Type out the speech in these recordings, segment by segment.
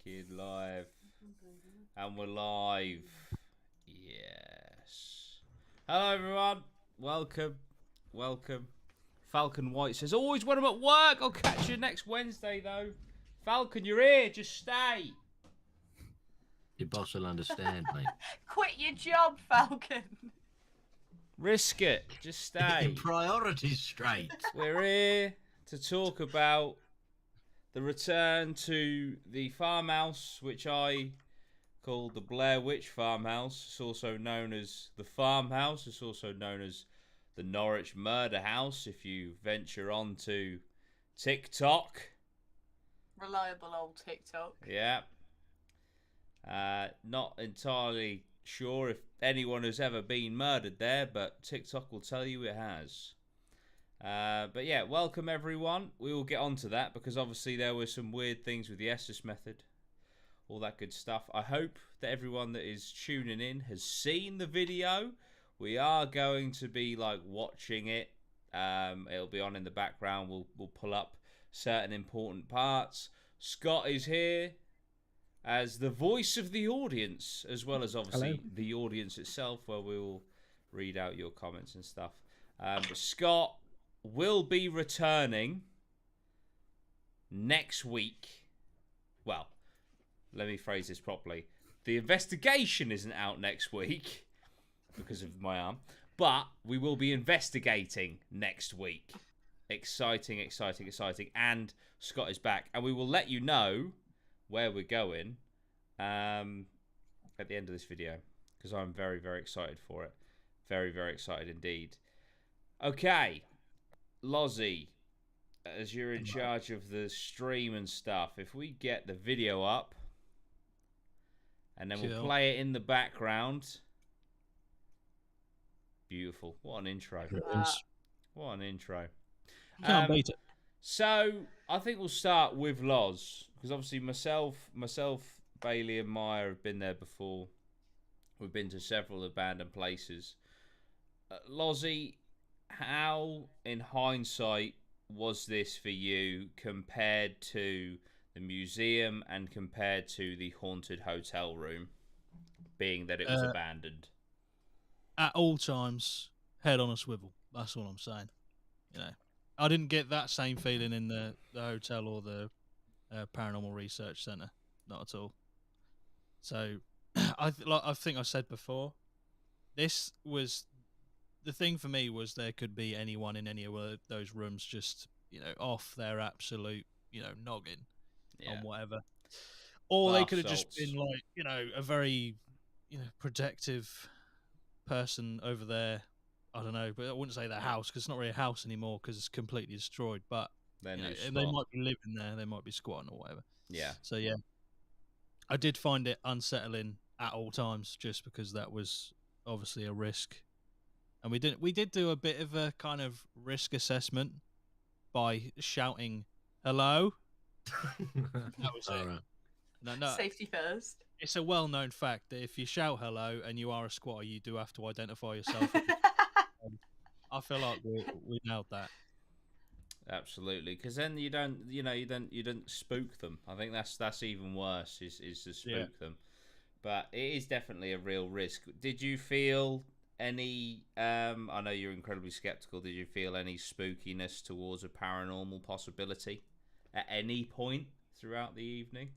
fucking live. And we're live. Yes. Hello, everyone. Welcome. Welcome. Falcon White says, always when I'm at work. I'll catch you next Wednesday, though. Falcon, you're here. Just stay. Your boss will understand, mate. Quit your job, Falcon. Risk it. Just Get your stay. priorities straight. We're here to talk about the return to the farmhouse, which I call the Blair Witch Farm House. It's also known as the Farmhouse. It's also known as the Norwich Murder House if you venture onto TikTok. Reliable old TikTok. Yeah. Not entirely sure if anyone has ever been murdered there, but TikTok will tell you it has. But yeah, welcome everyone. We will get onto that because obviously there were some weird things with the Estus method, all that good stuff. I hope that everyone that is tuning in has seen the video. We are going to be like watching it. It'll be on in the background. We'll pull up certain important parts. Scott is here as the voice of the audience, as well as obviously the audience itself, where we will read out your comments and stuff. Scott will be returning next week. Well, let me phrase this properly. The investigation isn't out next week because of my arm, but we will be investigating next week. Exciting, exciting, exciting. And Scott is back, and we will let you know where we're going at the end of this video because I'm very, very excited for it. Very, very excited indeed. Okay. Lozzie, as you're in charge of the stream and stuff, if we get the video up and then we'll play it in the background. Beautiful. What an intro. What an intro. Can't beat it. So I think we'll start with Loz because obviously myself, Bailey and Maya have been there before. We've been to several abandoned places. Lozzie, how, in hindsight, was this for you compared to the museum and compared to the haunted hotel room, being that it was abandoned? At all times, head on a swivel. That's all I'm saying. You know, I didn't get that same feeling in the hotel or the paranormal research center. Not at all. So, I think I said before, this was the thing for me was there could be anyone in any of those rooms just, you know, off their absolute, you know, noggin on whatever. Or they could have just been like, you know, a very, you know, protective person over there. I don't know, but I wouldn't say their house because it's not really a house anymore because it's completely destroyed. But you know, and they might be living there, they might be squatting or whatever. Yeah. So yeah, I did find it unsettling at all times just because that was obviously a risk. And we did do a bit of a kind of risk assessment by shouting hello. That was it. Right. No, safety first. It's a well-known fact that if you shout hello and you are a squatter, you do have to identify yourself. I feel like we nailed that. Absolutely, because then you don't spook them. I think that's even worse is to spook them. But it is definitely a real risk. Did you feel any I know you're incredibly skeptical, did you feel any spookiness towards a paranormal possibility at any point throughout the evening?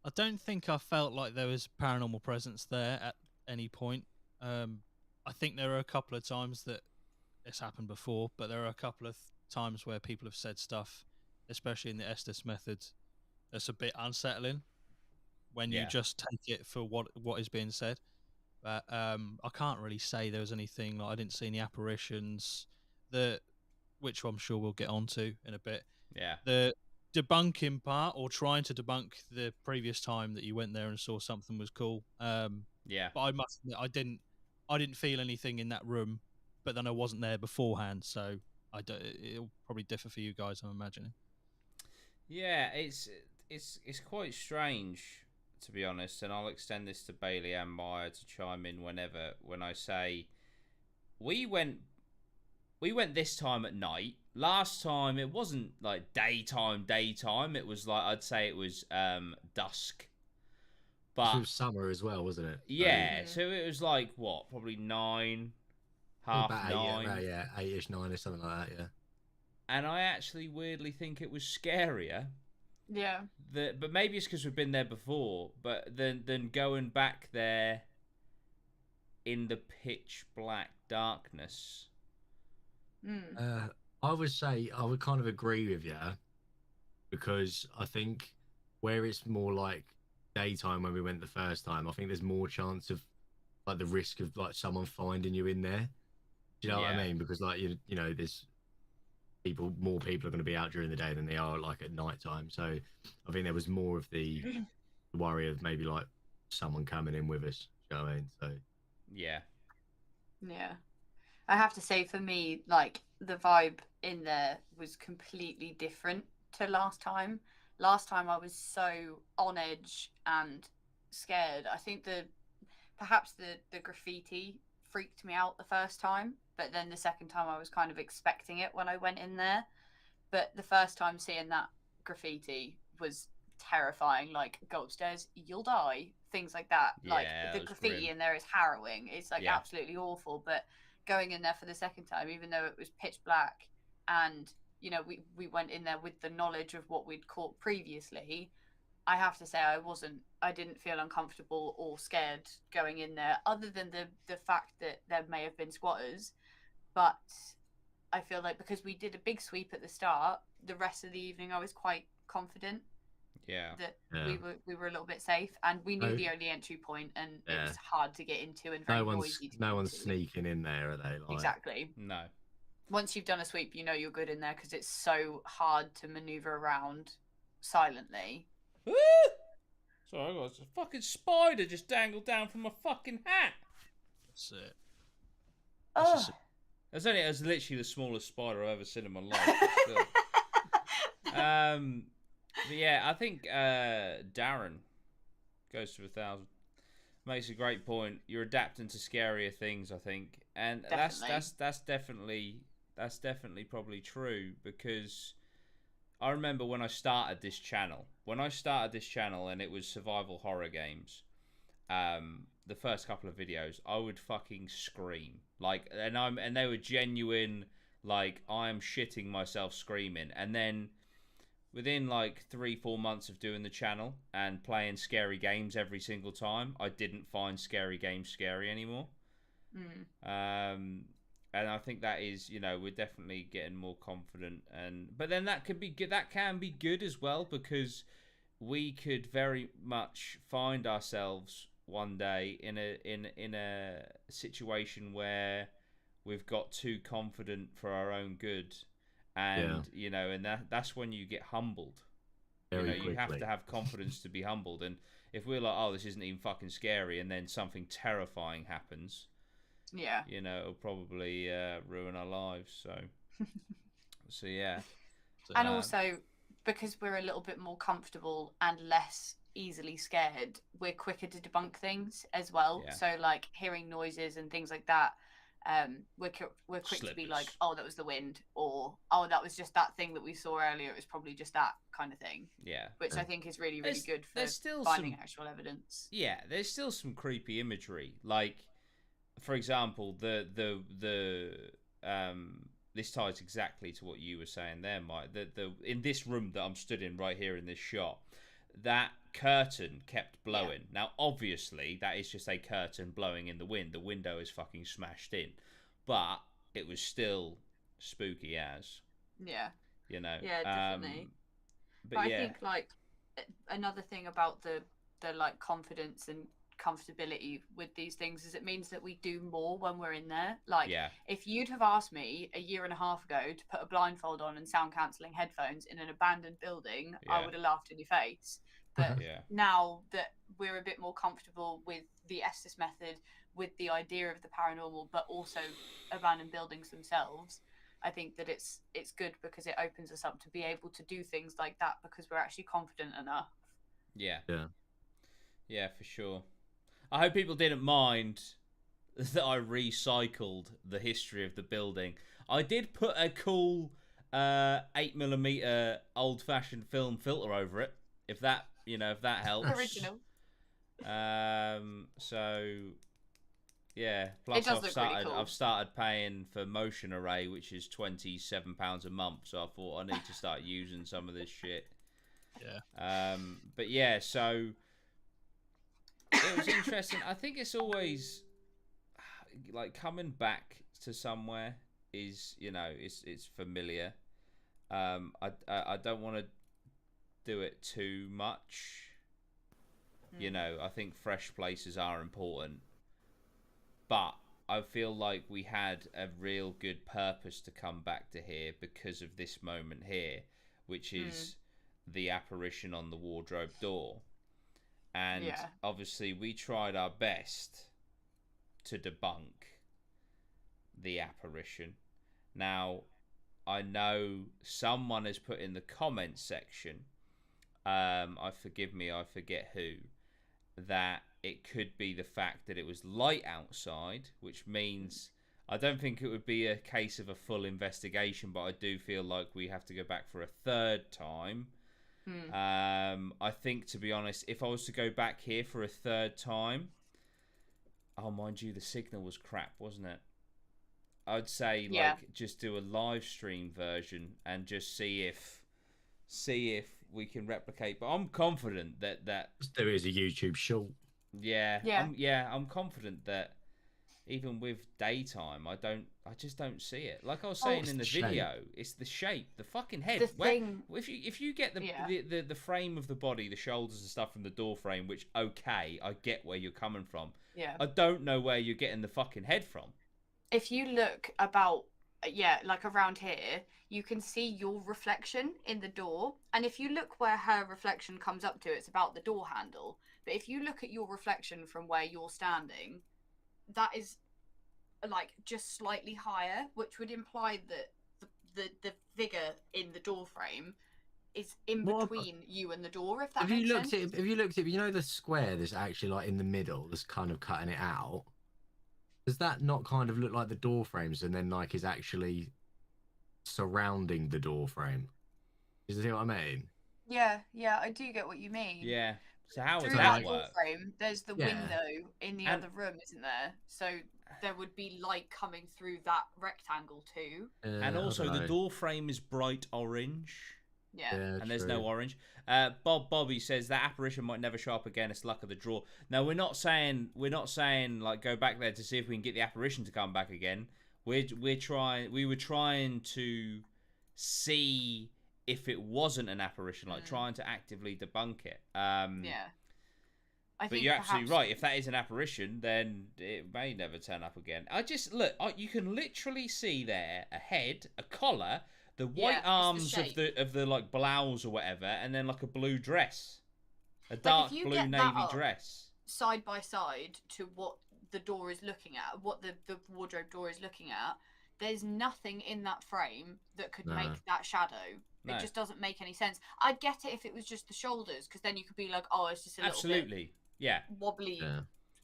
I don't think I felt like there was paranormal presence there at any point. I think there are a couple of times that it's happened before, but there are a couple of times where people have said stuff, especially in the Estus method, that's a bit unsettling when you just take it for what is being said. But I can't really say there was anything. Like I didn't see any apparitions, which I'm sure we'll get onto in a bit. Yeah. The debunking part, or trying to debunk the previous time that you went there and saw something was cool. Yeah. But I must admit, I didn't feel anything in that room, but then I wasn't there beforehand, so it'll probably differ for you guys, I'm imagining. Yeah, it's quite strange, to be honest, and I'll extend this to Bailey and Maya to chime in when I say we went we went this time at night. Last time it wasn't like daytime. It was like, I'd say it was dusk. But It was summer as well, wasn't it? yeah, so it was like what, probably 9, half about 9. 8, yeah, 8ish, 9 or something like that. Yeah. And I actually weirdly think it was scarier. Yeah. But maybe it's because we've been there before. But then going back there in the pitch black darkness. I would say I would kind of agree with you, because I think where it's more like daytime when we went the first time, I think there's more chance of like the risk of like someone finding you in there. Do you know what I mean? Because like you know, there's more people are going to be out during the day than they are like at night time. So I think there was more of the worry of maybe like someone coming in with us. Do you know what I mean? So yeah. I have to say, for me, like, the vibe in there was completely different to last time. Last time I was so on edge and scared. I think perhaps the graffiti freaked me out the first time, but then the second time I was kind of expecting it when I went in there. But the first time seeing that graffiti was terrifying. Like, go upstairs, you'll die, things like that. Like, the graffiti grim. in there is harrowing. It's like absolutely awful. But going in there for the second time, even though it was pitch black, and you know, we went in there with the knowledge of what we'd caught previously, I have to say I didn't feel uncomfortable or scared going in there, other than the fact that there may have been squatters. But I feel like because we did a big sweep at the start, the rest of the evening I was quite confident that we were a little bit safe, and we knew the only entry point, and it was hard to get into and very noisy to no one's into. sneaking in there, are they? Like... Exactly. No. Once you've done a sweep, you know you're good in there, because it's so hard to maneuver around silently. Sorry, I got a fucking spider just dangled down from my fucking hat. That's it. Oh. That's literally the smallest spider I've ever seen in my life. But still. But yeah, I think Darren goes to 1,000. Makes a great point. You're adapting to scarier things, I think, and that's definitely probably true, because I remember when I started this channel. And it was survival horror games. The first couple of videos, I would fucking scream, like, and they were genuine, like, I am shitting myself screaming, and then within like 3-4 months of doing the channel and playing scary games every single time, I didn't find scary games scary anymore. And I think that is, you know, we're definitely getting more confident, but then that can be good as well, because we could very much find ourselves one day in a situation where we've got too confident for our own good. And you know, and that's when you get humbled. You have to have confidence to be humbled. And if we're like, oh, this isn't even fucking scary, and then something terrifying happens, you know, it'll probably ruin our lives. So yeah. And also, because we're a little bit more comfortable and less easily scared, we're quicker to debunk things as well. So like hearing noises and things like that, we're quick to be like, oh, that was the wind, or oh, that was just that thing that we saw earlier, it was probably just that kind of thing. Which I think is really good for finding actual evidence. There's still some creepy imagery, like, for example, the this ties exactly to what you were saying there, Mike. The in this room that I'm stood in right here in this shot, that curtain kept blowing. Now, obviously, that is just a curtain blowing in the wind. The window is fucking smashed in, but it was still spooky as. You know. Definitely. But I think like another thing about the like confidence and comfortability with these things is it means that we do more when we're in there. Like, if you'd have asked me a year and a half ago to put a blindfold on and sound cancelling headphones in an abandoned building, I would have laughed in your face. But now that we're a bit more comfortable with the Estus method, with the idea of the paranormal, but also abandoned buildings themselves, I think that it's good, because it opens us up to be able to do things like that, because we're actually confident enough. Yeah, for sure. I hope people didn't mind that I recycled the history of the building. I did put a cool 8mm old-fashioned film filter over it. If that helps. Original. So yeah. Plus, I've started paying for Motion Array, which is £27 a month. So I thought I need to start using some of this shit. Yeah. But yeah, so it was interesting. I think it's always like coming back to somewhere is, it's familiar. I don't want to do it too much. I think fresh places are important, but I feel like we had a real good purpose to come back to here because of this moment here, which is the apparition on the wardrobe door. And obviously we tried our best to debunk the apparition. Now, I know someone has put in the comments section, I forget who, that it could be the fact that it was light outside, which means I don't think it would be a case of a full investigation, but I do feel like we have to go back for a third time. I think, to be honest, if I was to go back here for a third time, oh, mind you, the signal was crap, wasn't it? I'd say just do a live stream version and just see if we can replicate. But I'm confident that there is a YouTube short. I'm confident that even with daytime, I just don't see it. Like I was saying in the video, it's the shape, the fucking head. If you get the frame of the body, the shoulders and stuff from the door frame, which I get where you're coming from. Yeah. I don't know where you're getting the fucking head from. If you look like around here, you can see your reflection in the door, and if you look where her reflection comes up to, it's about the door handle. But if you look at your reflection from where you're standing, that is like just slightly higher, which would imply that the figure in the door frame is in between you and the door. If that makes sense. Have you looked at the square that's actually like in the middle, that's kind of cutting it out? Does that not kind of look like the door frames, and then like is actually surrounding the door frame? You see what I mean? Yeah, I do get what you mean. Yeah. So how would that door frame, there's the window in the other room, isn't there? So there would be light coming through that rectangle too. And also the door frame is bright orange. Yeah, and there's no orange. Bobby says that apparition might never show up again. It's luck of the draw. Now we're not saying like go back there to see if we can get the apparition to come back again. We were trying to see if it wasn't an apparition, like trying to actively debunk it. But you're absolutely right. If that is an apparition, then it may never turn up again. You can literally see there a head, a collar, the white arms of the like blouse or whatever, and then like a blue dress, a dark blue navy dress, side by side to what the door is looking at, what the wardrobe door is looking at. There's nothing in that frame that could make that shadow. No. It just doesn't make any sense. I'd get it if it was just the shoulders, because then you could be like, oh, it's just a little bit wobbly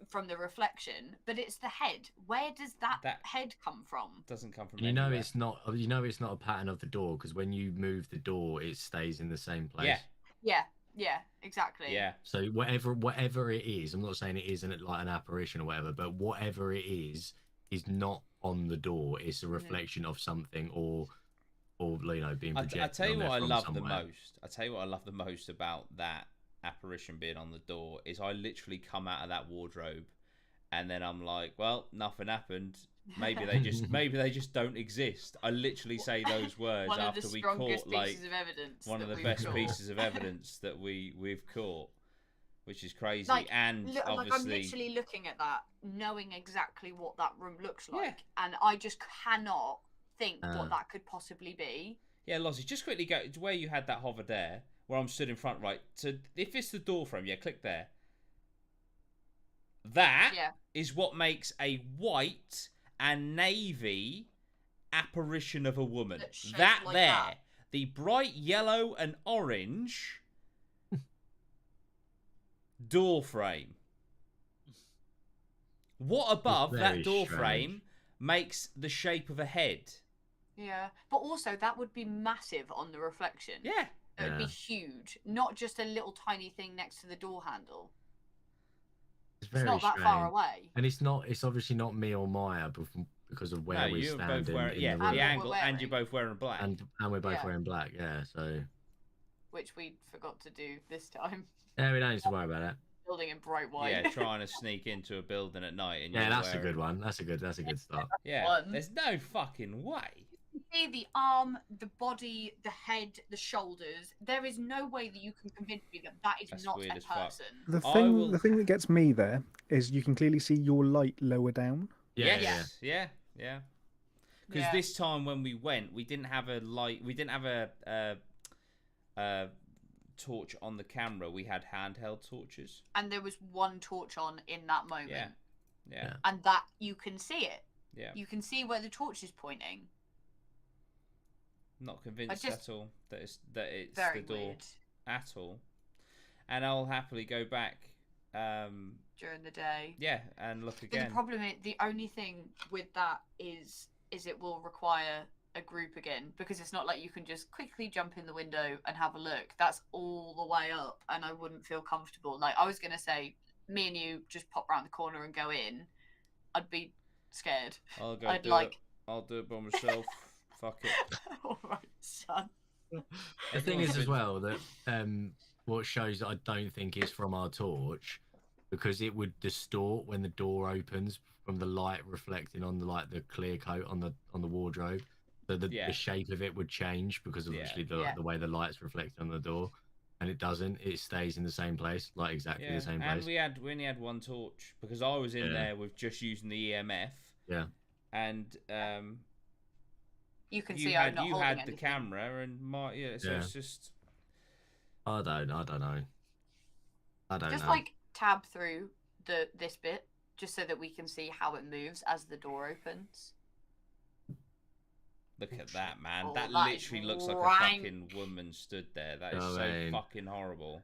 from the reflection. But it's the head. Where does that head come from? Doesn't come from. It's not. It's not a pattern of the door, because when you move the door, it stays in the same place. Yeah, exactly. Yeah. So whatever it is, I'm not saying it isn't like an apparition or whatever, but whatever it is not on the door. It's a reflection of something, or being projected. I tell you what I love the most. I tell you what I love the most about that apparition being on the door is I literally come out of that wardrobe, and then I'm like, well, nothing happened. Maybe they just don't exist. I literally say those words after we caught one of the best pieces of evidence that we've caught, which is crazy. Obviously, I'm literally looking at that, knowing exactly what that room looks like, and I just cannot think what that could possibly be. Yeah, Lozzie, just quickly go to where you had that hover there, where I'm stood in front, right? So if it's the door frame, click there. That is what makes a white and navy apparition of a woman. That. The bright yellow and orange door frame. What above that door frame makes the shape of a head? Yeah, but also that would be massive on the reflection. Yeah. It would be huge, not just a little tiny thing next to the door handle. It's not that far away. And it's obviously not me or Maya because of where we're standing. Both wearing, in the angle, and you're both wearing black. And we're both wearing black, yeah, so. Which we forgot to do this time. Yeah, we don't need to worry about it. Building in bright white. Yeah, trying to sneak into a building at night. And that's a good one. That's a good start. Yeah, there's no fucking way. You see the arm, the body, the head, the shoulders. There is no way that you can convince me that that is not a person. The thing that gets me there is you can clearly see your light lower down. Yeah. Because this time when we went, we didn't have a light. We didn't have a torch on the camera. We had handheld torches. And there was one torch on in that moment. Yeah. And that you can see it. Yeah. You can see where the torch is pointing. Not convinced at all that it's very the door weird. at all. And I'll happily go back during the day. Yeah, and look again. But the problem is, the only thing with that is it will require a group again, because it's not like you can just quickly jump in the window and have a look. That's all the way up, and I wouldn't feel comfortable. Like, I was gonna say, me and you just pop around the corner and go in. I'd be scared. I'll do it by myself. Fuck it. All right, son. The thing is as well that what shows that I don't think it's from our torch, because it would distort when the door opens from the light reflecting on the clear coat on the wardrobe. So the shape of it would change because of obviously the way the light's reflected on the door, and it doesn't. It stays in the same place, like exactly the same place. And we only had one torch because I was in there with just using the EMF. Yeah. And you can see I'm not holding had the anything. camera and it's just. I don't know. Just like tab through this bit just so that we can see how it moves as the door opens. Look at that, man. Oh, that that literally looks like a fucking woman stood there. That is so fucking horrible.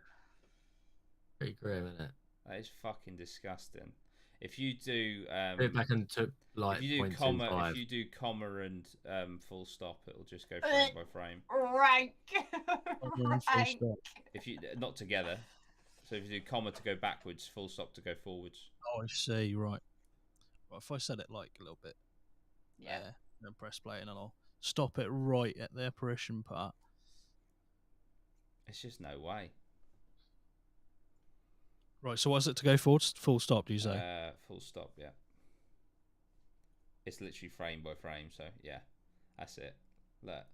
Pretty grim, isn't it? That is fucking disgusting. If you do go back and took if you do comma and full stop, it'll just go frame by frame. Rank. If you not together. So if you do comma to go backwards, full stop to go forwards. Oh, I see, right. Well, if I set it like a little bit. Yeah. Then press play and I'll stop it right at the apparition part. It's just no way. Right, so what's it to go forward? Full stop, do you say? Full stop, yeah. It's literally frame by frame, so yeah. That's it. Look.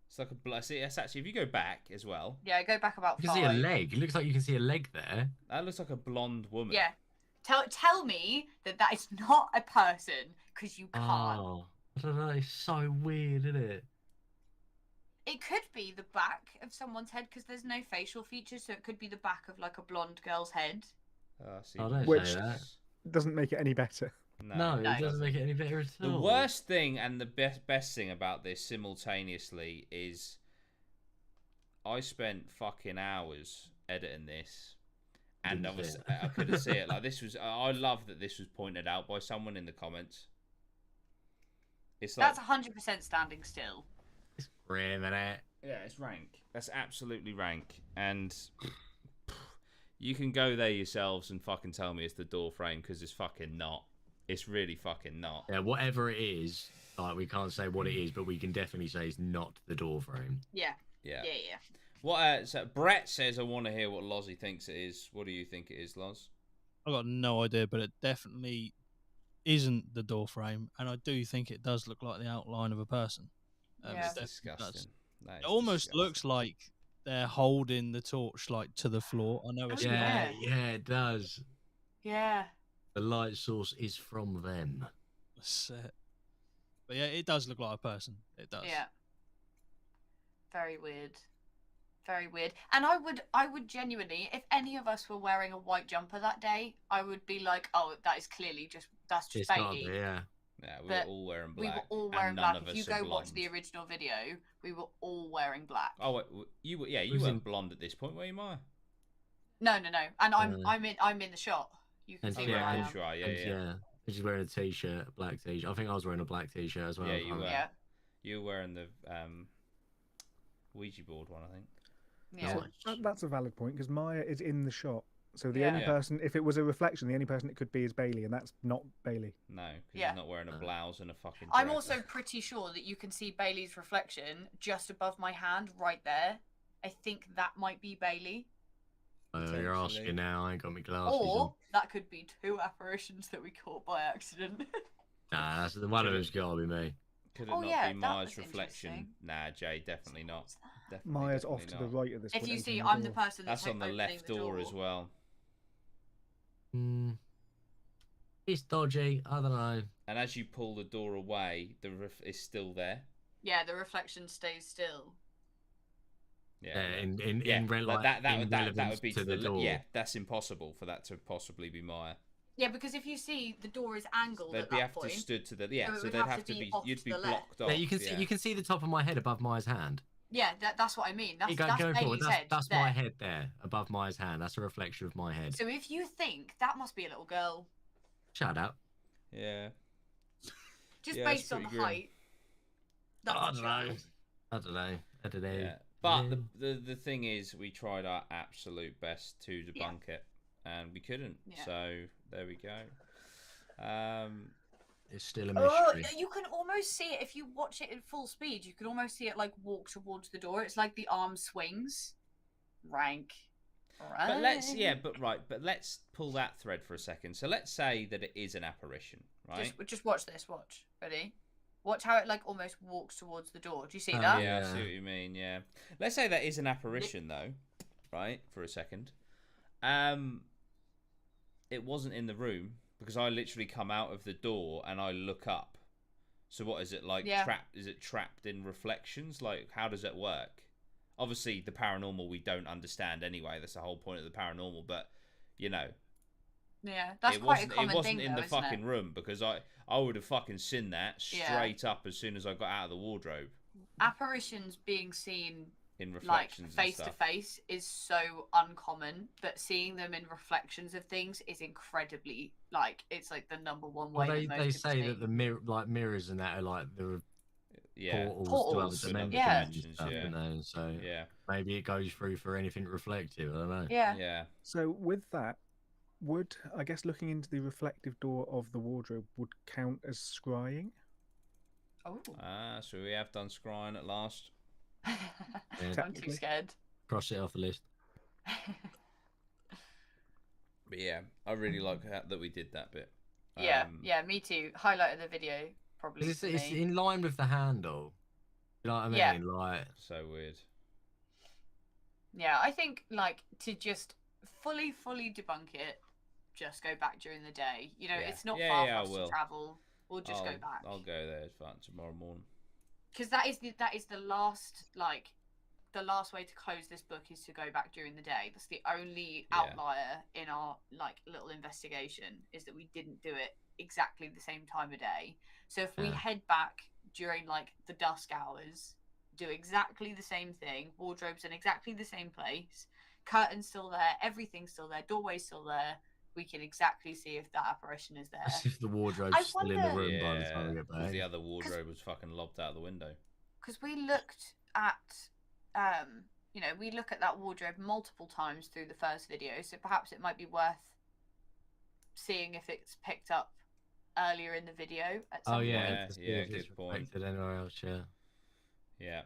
It's like a see, it's actually if you go back as well. Yeah, go back about 5. You can see a leg. It looks like you can see a leg there. That looks like a blonde woman. Yeah. Tell me that is not a person, because you can't. Oh, I don't know. It's so weird, isn't it? It could be the back of someone's head, because there's no facial features, so it could be the back of like a blonde girl's head. Which doesn't make it any better. No, it doesn't make it any better at all. The worst thing and the best thing about this simultaneously is I spent fucking hours editing this. And I couldn't see it. Like this was, I love that this was pointed out by someone in the comments. It's like, that's 100% standing still. It's grim, isn't it? Yeah, it's rank. That's absolutely rank. And you can go there yourselves and fucking tell me it's the door frame, because it's fucking not. It's really fucking not. Yeah, whatever it is, like we can't say what it is, but we can definitely say it's not the door frame. Yeah. Yeah. Yeah. What? So Brett says, I want to hear what Lozzie thinks it is. What do you think it is, Loz? I've got no idea, but it definitely isn't the door frame, and I do think it does look like the outline of a person. That's disgusting. It almost looks like they're holding the torch like to the floor. I know it's yeah, it does. Yeah. The light source is from them. That's it. But yeah, it does look like a person. It does. Yeah. Very weird. Very weird. And I would genuinely, if any of us were wearing a white jumper that day, I would be like, oh, that is clearly that's just baity. Yeah. Yeah, we were all wearing black. We were all wearing black. If you go watch the original video, we were all wearing black. Oh, wait, you weren't blonde at this point, were you, Maya? No. And I'm in the shot. You can see where I am. Yeah. She's wearing a t-shirt, a black t-shirt. I think I was wearing a black t-shirt as well. Yeah, you were. Yeah. You were wearing the Ouija board one, I think. Yeah. That's a valid point because Maya is in the shot. So the Yeah. only person, if it was a reflection, the only person it could be is Bailey, and that's not Bailey. No, because Yeah. he's not wearing a blouse and a fucking I'm dress. also pretty sure that you can see Bailey's reflection just above my hand right there. I think that might be Bailey. You're asking now. I ain't got my glasses Or on. that could be two apparitions that we caught by accident. Nah, that's the one of them's got to be me. Could it Oh, not yeah, be that Maya's was reflection? interesting. Nah, Jay, definitely not. What's that? Definitely, Maya's off to definitely the not. right at this If point. you see, opening the I'm the door. person That's on the opening left the door as well. It's dodgy. I don't know. And as you pull the door away, the roof is still there. Yeah, the reflection stays still. Yeah, In that would be to the door. Yeah, that's impossible for that to possibly be Maya. Yeah, because if you see the door is angled They'd at be that have point. to stood to the so it so would they'd have to be off you'd to be the left. blocked off. Yeah, you can see the top of my head above Maya's hand. Yeah, that's what I mean. That's Go Bailey's forward. head. That's there. my head there, above Maya's hand. That's a reflection of my head. So if you think that must be a little girl, Shut up. Yeah. just Yeah, based that's on pretty grim. height, that's I a don't child. know. I don't know. Yeah. But Yeah. the thing is, we tried our absolute best to debunk it, and we couldn't. Yeah. So there we go. It's still a Oh, mystery. you can almost see it if you watch it in full speed. You can almost see it like walk towards the door. It's like the arm swings. Rank. But let's pull that thread for a second. So let's say that it is an apparition, right? Just watch this. Watch. Ready? Watch how it like almost walks towards the door. Do you see that? Yeah, I Yeah. see what you mean. Yeah. Let's say that is an apparition, though, right? For a second, it wasn't in the room because I literally come out of the door and I look up. So what is it like? Yeah. Trapped? Is it trapped in reflections? Like, how does it work? Obviously, the paranormal we don't understand anyway. That's the whole point of the paranormal. But you know, Yeah, that's it quite a wasn't. common It wasn't thing, in though, the isn't fucking it? room because I would have fucking seen that Yeah. straight up as soon as I got out of the wardrobe Apparitions being seen in like reflections face and to stuff. face is so uncommon, but seeing them in reflections of things is incredibly like it's like the number one way. Well, that most they people say see. that the mirrors and that are like the Yeah. portals to other Portals, dimensions yeah. and stuff, Yeah. don't they? So Yeah. maybe it goes through for anything reflective. I don't know. Yeah. Yeah. So with that, would I guess looking into the reflective door of the wardrobe would count as scrying? Oh. So we have done scrying at last. Yeah. I'm too Technically. scared. Cross it off the list. But yeah, I really like that we did that bit. Yeah, me too. Highlight of the video, probably. It's for it's me. in line with the handle. You know what I mean? Yeah. Like, So weird. Yeah, I think like to just fully debunk it, just go back during the day. You know, Yeah. it's not Yeah, far yeah, I for us will. to travel. We'll just go back. I'll go there tomorrow morning. Because that is the last the last way to close this book is to go back during the day. That's the only Yeah. outlier in our like little investigation is that we didn't do it exactly the same time of day. So if we Yeah. head back during like the dusk hours, do exactly the same thing, wardrobe's in exactly the same place, curtains still there, everything's still there, doorway's still there, we can exactly see if that apparition is there. as if the wardrobe's I still in the wonder- room by the time we get 'cause back. the other wardrobe was fucking lobbed out the window. Because we looked at we look at that wardrobe multiple times through the first video, so perhaps it might be worth seeing if it's picked up earlier in the video at some Oh yeah, Yeah, to see yeah, if it's good point. reflected anywhere else. Yeah. Yeah,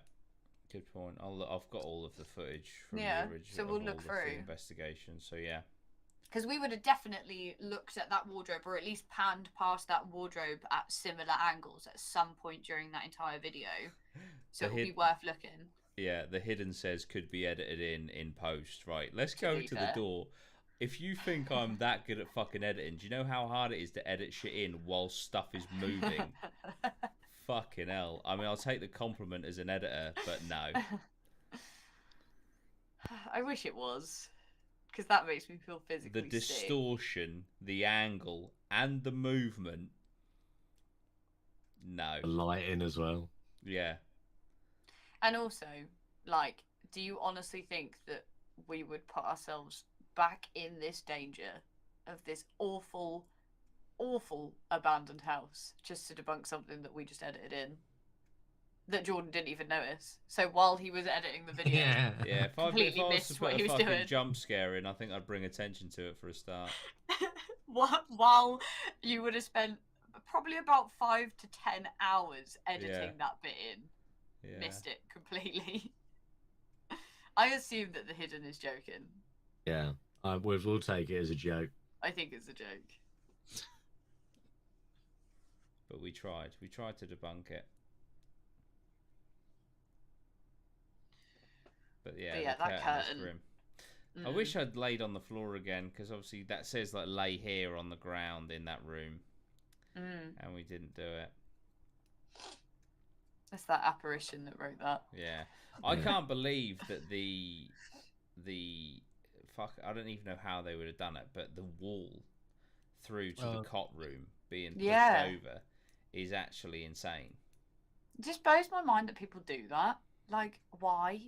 good point. I've got all of the footage from Yeah, the original. so we'll of look all of through. the investigation. So yeah, because we would have definitely looked at that wardrobe or at least panned past that wardrobe at similar angles at some point during that entire video, so The it would be hid- worth looking. yeah. The hidden says could be edited in post. Right, let's To go be to fair. the door. If you think I'm that good at fucking editing, do you know how hard it is to edit shit in while stuff is moving? Fucking hell. I mean, I'll take the compliment as an editor, but no. I wish it was, because that makes me feel physically The sick. distortion, the angle, and the movement. No. The lighting as well. Yeah. And also, like, do you honestly think that we would put ourselves back in this danger of this awful awful abandoned house just to debunk something that we just edited in that Jordan didn't even notice. So while he was editing the video, Yeah. Yeah, if I was to put a fucking jump scare in, I think I'd bring attention to it for a start. While you would have spent probably about 5 to 10 hours editing that bit in, missed it completely. I assume that the hidden is joking. Yeah, we'll take it as a joke. I think it's a joke. But we tried to debunk it. But yeah, that curtain. Grim. I wish I'd laid on the floor again, because obviously that says like lay here on the ground in that room, and we didn't do it. It's that apparition that wrote that. Yeah, I can't believe that the fuck. I don't even know how they would have done it, but the wall through to the cot room being pushed over is actually insane. It just blows my mind that people do that. Like, why?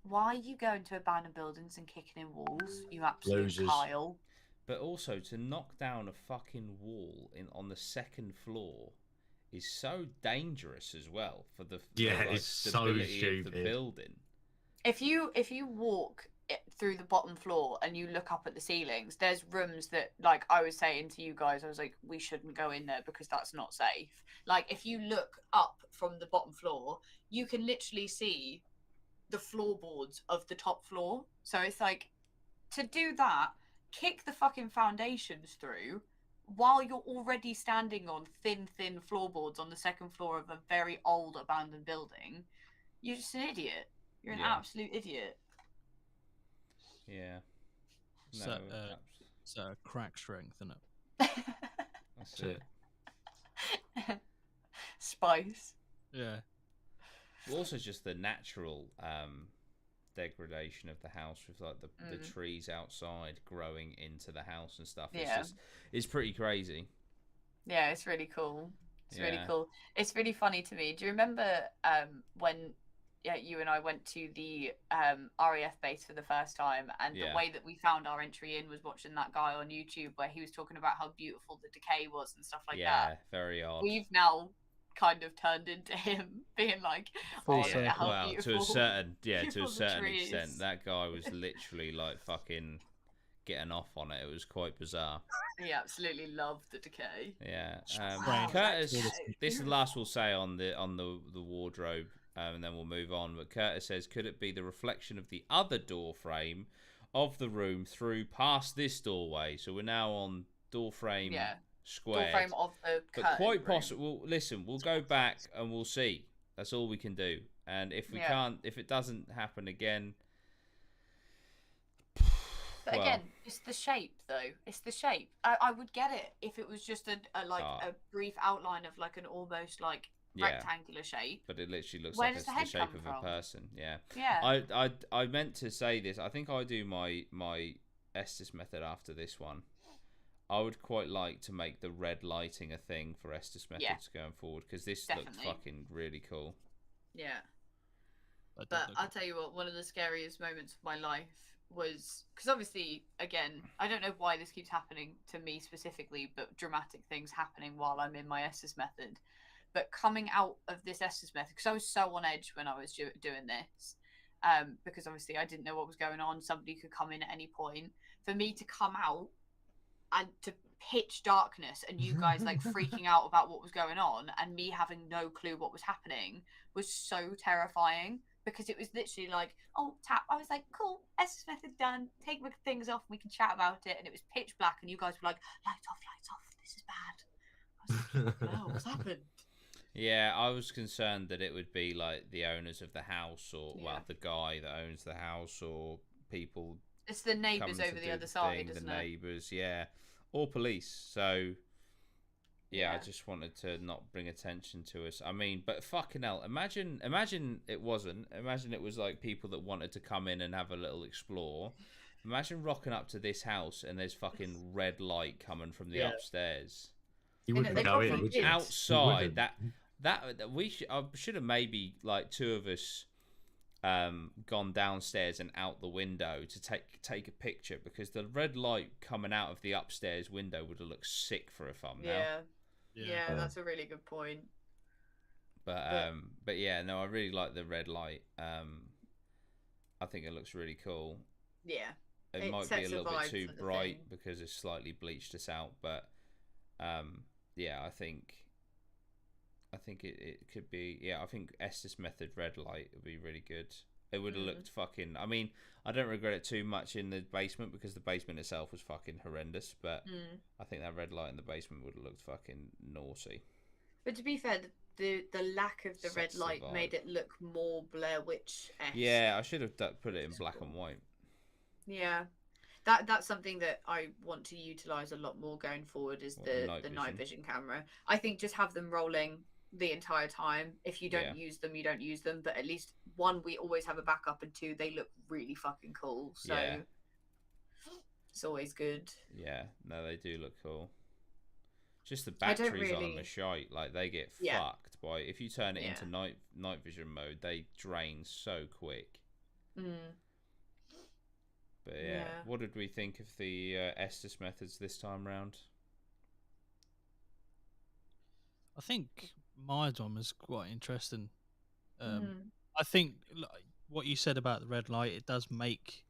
Why are you going to abandoned buildings and kicking in walls? You absolute Kyle. But also, to knock down a fucking wall on the second floor is so dangerous as well for the it's stability so of the building. If you walk through the bottom floor and you look up at the ceilings, there's rooms that, like I was saying to you guys, I was like, we shouldn't go in there because that's not safe. Like, if you look up from the bottom floor, you can literally see the floorboards of the top floor. So it's like, to do that, kick the fucking foundations through while you're already standing on thin floorboards on the second floor of a very old abandoned building. You're just an idiot. You're an absolute idiot. Yeah. No, it's crack strength, isn't it? That's it. Spice. Yeah. Also, just the natural degradation of the house with like the trees outside growing into the house and stuff. It's pretty crazy. Yeah, it's really cool. It's really cool. It's really funny to me. Do you remember when you and I went to the RAF base for the first time, and the way that we found our entry in was watching that guy on YouTube where he was talking about how beautiful the decay was and stuff like that. Yeah, very odd. We've now kind of turned into him being like, well, to a certain extent, that guy was literally like fucking getting off on it. It was quite bizarre. He absolutely loved the decay. Yeah. Curtis, this is the last we'll say on the wardrobe, and then we'll move on. But Curtis says, could it be the reflection of the other door frame of the room through past this doorway? So we're now on door frame. Squared. Door frame of the but quite possible. Listen, we'll go back and we'll see. That's all we can do. And if we can't, if it doesn't happen again. But again, it's the shape, though. It's the shape. I would get it if it was just a brief outline of like an almost like rectangular shape. But it literally looks like it's the shape of a person. Yeah. I meant to say this. I think I do my Estus method after this one. I would quite like to make the red lighting a thing for Estus methods going forward, because this looks fucking really cool. Yeah. But I'll tell you what, one of the scariest moments of my life was, because obviously, again, I don't know why this keeps happening to me specifically, but dramatic things happening while I'm in my Estus method. But coming out of this Estus method, because I was so on edge when I was doing this, because obviously I didn't know what was going on. Somebody could come in at any point. For me to come out and to pitch darkness and you guys like freaking out about what was going on and me having no clue what was happening was so terrifying, because it was literally like, oh, tap. I was like, cool, Estus method done. Take my things off and we can chat about it. And it was pitch black and you guys were like, lights off. This is bad. I was like, oh, what's happened? Yeah, I was concerned that it would be like the owners of the house or the guy that owns the house or people. It's the neighbours over the other side, isn't it? The neighbours, or police. So, I just wanted to not bring attention to us. I mean, but fucking hell, imagine it wasn't. Imagine it was like people that wanted to come in and have a little explore. Imagine rocking up to this house and there's fucking red light coming from the upstairs. You wouldn't go in, would you? Outside, I should have maybe like two of us gone downstairs and out the window to take a picture, because the red light coming out of the upstairs window would have looked sick for a thumbnail. Yeah, that's a really good point. But yeah, no, I really like the red light. I think it looks really cool. Yeah. It might be a little bit too bright because it's slightly bleached us out, but yeah, I think it could be. Yeah, I think Estus method red light would be really good. It would have looked fucking. I mean, I don't regret it too much in the basement because the basement itself was fucking horrendous. But I think that red light in the basement would have looked fucking naughty. But to be fair, the lack of the red light made it look more Blair Witch-esque. Yeah, I should have put it in black and white. Yeah, that's something that I want to utilize a lot more going forward. Is the night vision camera? I think just have them rolling the entire time. If you don't use them, you don't use them. But at least one, we always have a backup, and two, they look really fucking cool. So it's always good. Yeah, no, they do look cool. Just the batteries on them are shite. Like they get fucked by if you turn it into night vision mode. They drain so quick. But yeah, what did we think of the Estus methods this time round? I think my one was quite interesting. I think what you said about the red light, it does make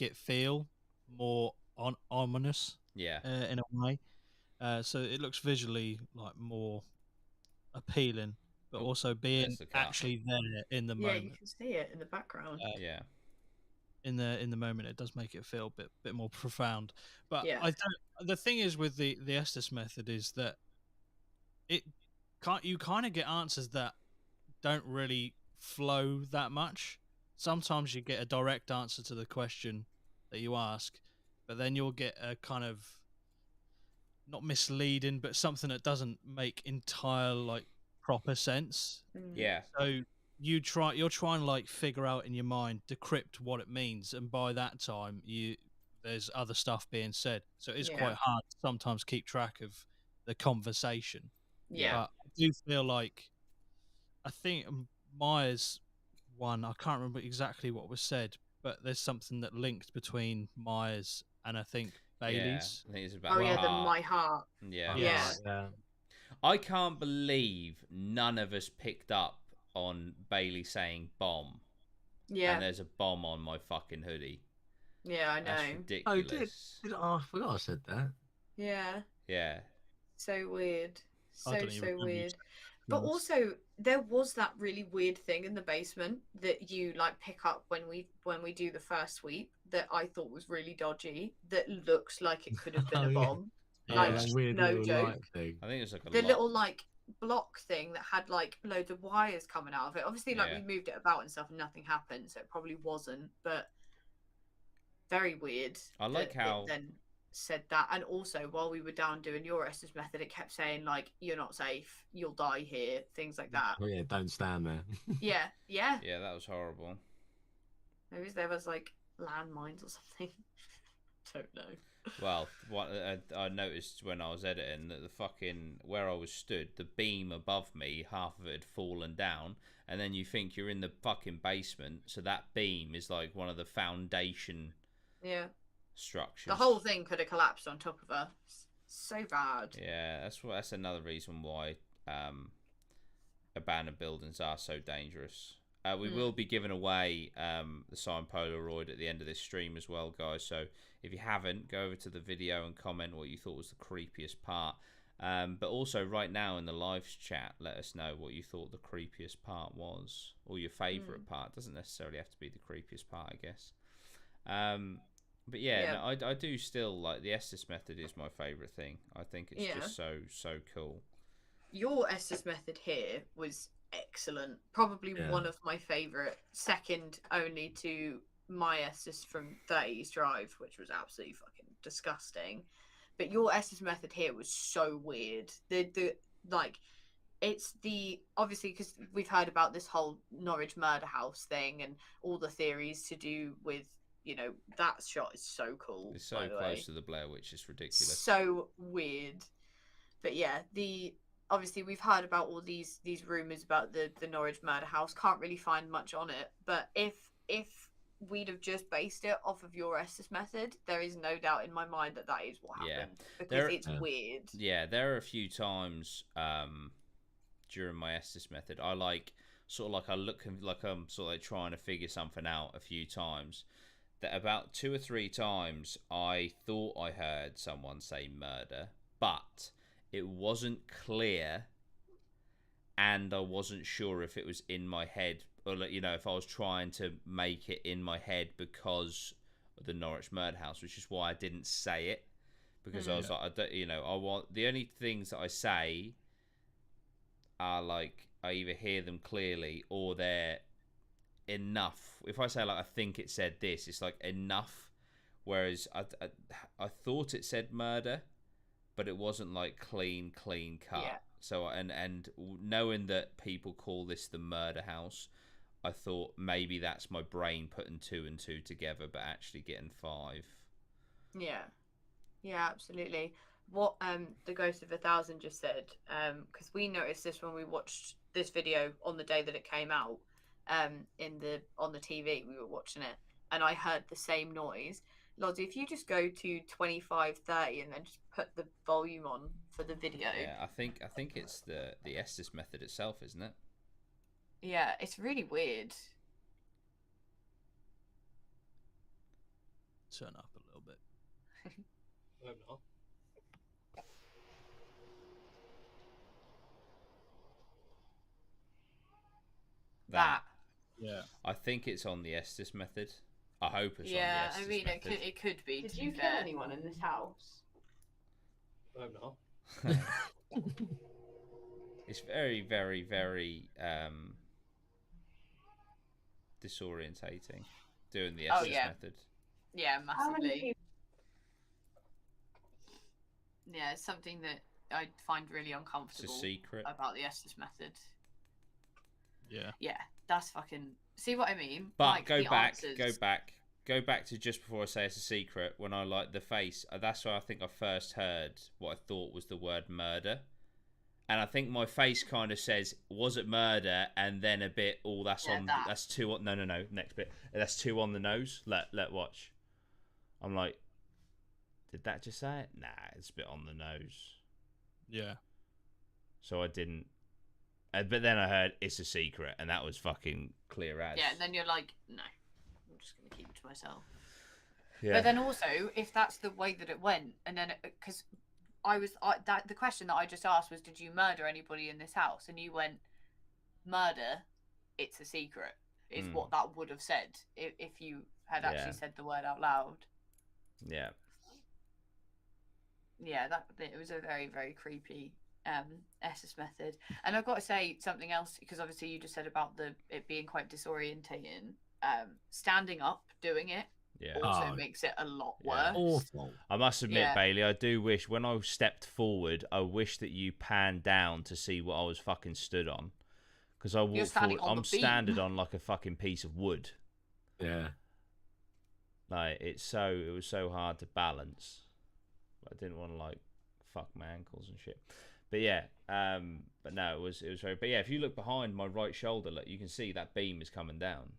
it feel more ominous. Yeah. In a way. So it looks visually like more appealing, but also being actually there in the moment. Yeah, you can see it in the background. Yeah. In the moment, it does make it feel a bit more profound. But the thing is with the Estus method is that you kind of get answers that don't really flow that much. Sometimes you get a direct answer to the question that you ask, but then you'll get a kind of not misleading, but something that doesn't make entire proper sense. Yeah. So you're trying to like figure out in your mind, decrypt what it means, and by that time there's other stuff being said. So it's quite hard to sometimes keep track of the conversation. Yeah. But I do feel like I think Myers one, I can't remember exactly what was said, but there's something that linked between Myers and I think Bailey's. Yeah, I think it's about my heart. Yeah. I can't believe none of us picked up on Bailey saying bomb. Yeah. And there's a bomb on my fucking hoodie. Yeah, I know. That's ridiculous. I forgot I said that. Yeah. Yeah. So weird. So weird. But Yes. also there was that really weird thing in the basement that you pick up when we do the first sweep that I thought was really dodgy, that looks like it could have been a bomb. Weird no joke. I think it's like the little block thing that had loads of wires coming out of it. Obviously we moved it about and stuff and nothing happened, so it probably wasn't, but very weird. I like how it then said that. And also while we were down doing your Estus method, it kept saying you're not safe, you'll die here, things like that. Oh yeah, don't stand there. yeah that was horrible. Maybe there was landmines or something. Don't know. Well, what I noticed when I was editing that the fucking where I was stood, the beam above me, half of it had fallen down, and then you think you're in the fucking basement, so that beam is one of the foundation structures. The whole thing could have collapsed on top of her. So bad. Yeah, that's another reason why abandoned buildings are so dangerous. We will be giving away the signed Polaroid at the end of this stream as well, guys. So if you haven't, go over to the video and comment what you thought was the creepiest part. But also right now in the live chat, let us know what you thought the creepiest part was, or your favourite part. Doesn't necessarily have to be the creepiest part, I guess. But yeah, no, I do still the Estus method is my favourite thing. I think it's just so cool. Your Estus method here was excellent. Probably one of my favourite, second only to my Estus from 30's Drive, which was absolutely fucking disgusting. But your Estus method here was so weird. It's obviously because we've heard about this whole Norwich murder house thing and all the theories to do with that shot is so cool. It's so close to the Blair Witch, it's ridiculous. So weird. But yeah, obviously we've heard about all these rumors about the Norwich murder house. Can't really find much on it, but if we'd have just based it off of your Estus method, there is no doubt in my mind that is what happened, because it's weird. Yeah, there are a few times during my Estus method I I look like I'm sort of like trying to figure something out a few times. That about 2 or 3 times I thought I heard someone say murder, but it wasn't clear, and I wasn't sure if it was in my head or, if I was trying to make it in my head because of the Norwich murder house, which is why I didn't say it, because I was like, I want the only things that I say are like I either hear them clearly or they're enough. If I say like I think it said this, it's like enough. Whereas I thought it said murder, but it wasn't like clean cut. Yeah. So and knowing that people call this the murder house, I thought maybe that's my brain putting 2 and 2 together, but actually getting 5. Yeah, absolutely. What the Ghost of 1000 just said, because we noticed this when we watched this video on the day that it came out, on the TV we were watching it, and I heard the same noise. Lodzy, if you just go to 2530 and then just put the volume on for the video. Yeah, I think it's the Estus method itself, isn't it? Yeah, it's really weird. Turn up a little bit. I'm not. That. Yeah. I think it's on the Estus method. I hope it's on the Estus method. method. It could be. Did you kill anyone in this house? I'm not. It's very, very, very disorientating doing the Estus method. Yeah, massively. Yeah, it's something that I find really uncomfortable. It's a secret about the Estus method. Yeah, that's fucking. See what I mean? But like, go back to just before I say it's a secret. When I like the face, that's where I think I first heard what I thought was the word murder, and I think my face kind of says, "Was it murder?" And then a bit, that's 2 on. No, next bit. That's 2 on the nose. Let watch. I'm like, did that just say it? Nah, it's a bit on the nose. Yeah. So I didn't. But then I heard it's a secret, and that was fucking clear as. Yeah, and then you're like, no, I'm just going to keep it to myself. Yeah. But then also, if that's the way that it went, and then because the question that I just asked was, did you murder anybody in this house? And you went, murder, it's a secret, is what that would have said if you had actually said the word out loud. Yeah. Yeah, it was a very, very creepy Estus method. And I've got to say something else, because obviously you just said about it being quite disorientating. Standing up doing it also makes it a lot worse. Awful. I must admit, Bailey, I do wish when I stepped forward, I wish that you panned down to see what I was fucking stood on, because I walked forward, I'm standing on like a fucking piece of wood. Yeah. Like it was so hard to balance. I didn't want to like fuck my ankles and shit. But yeah, but no, it was very. But yeah, if you look behind my right shoulder, look, you can see that beam is coming down.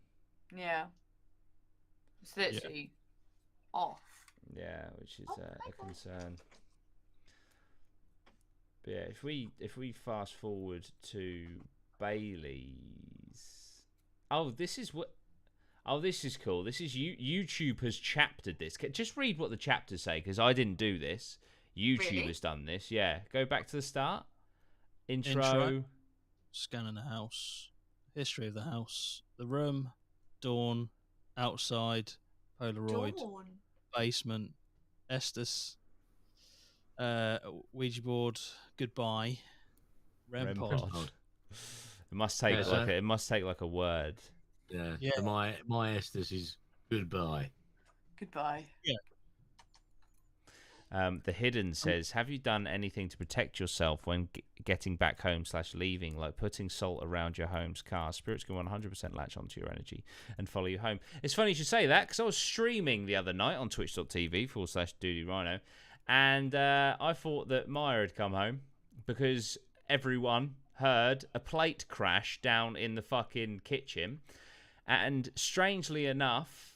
Yeah, it's literally off. Yeah, which is a concern. But yeah, if we fast forward to Bailey's, this is cool. This is YouTube has chaptered this. Just read what the chapters say, because I didn't do this. YouTube has done this. Yeah, go back to the start. Intro. Scanning the house. History of the house. The room. Dawn. Outside. Polaroid. Dawn. Basement. Estus. Ouija board. Goodbye. REM pod. It must take like a word. Yeah. My Estus is goodbye. Goodbye. Yeah. The Hidden says, have you done anything to protect yourself when getting back home / leaving, like putting salt around your home's car? Spirits can 100% latch onto your energy and follow you home. It's funny you should say that, because I was streaming the other night on twitch.tv/Dudey Rhino, and I thought that Maya had come home, because everyone heard a plate crash down in the fucking kitchen. And strangely enough,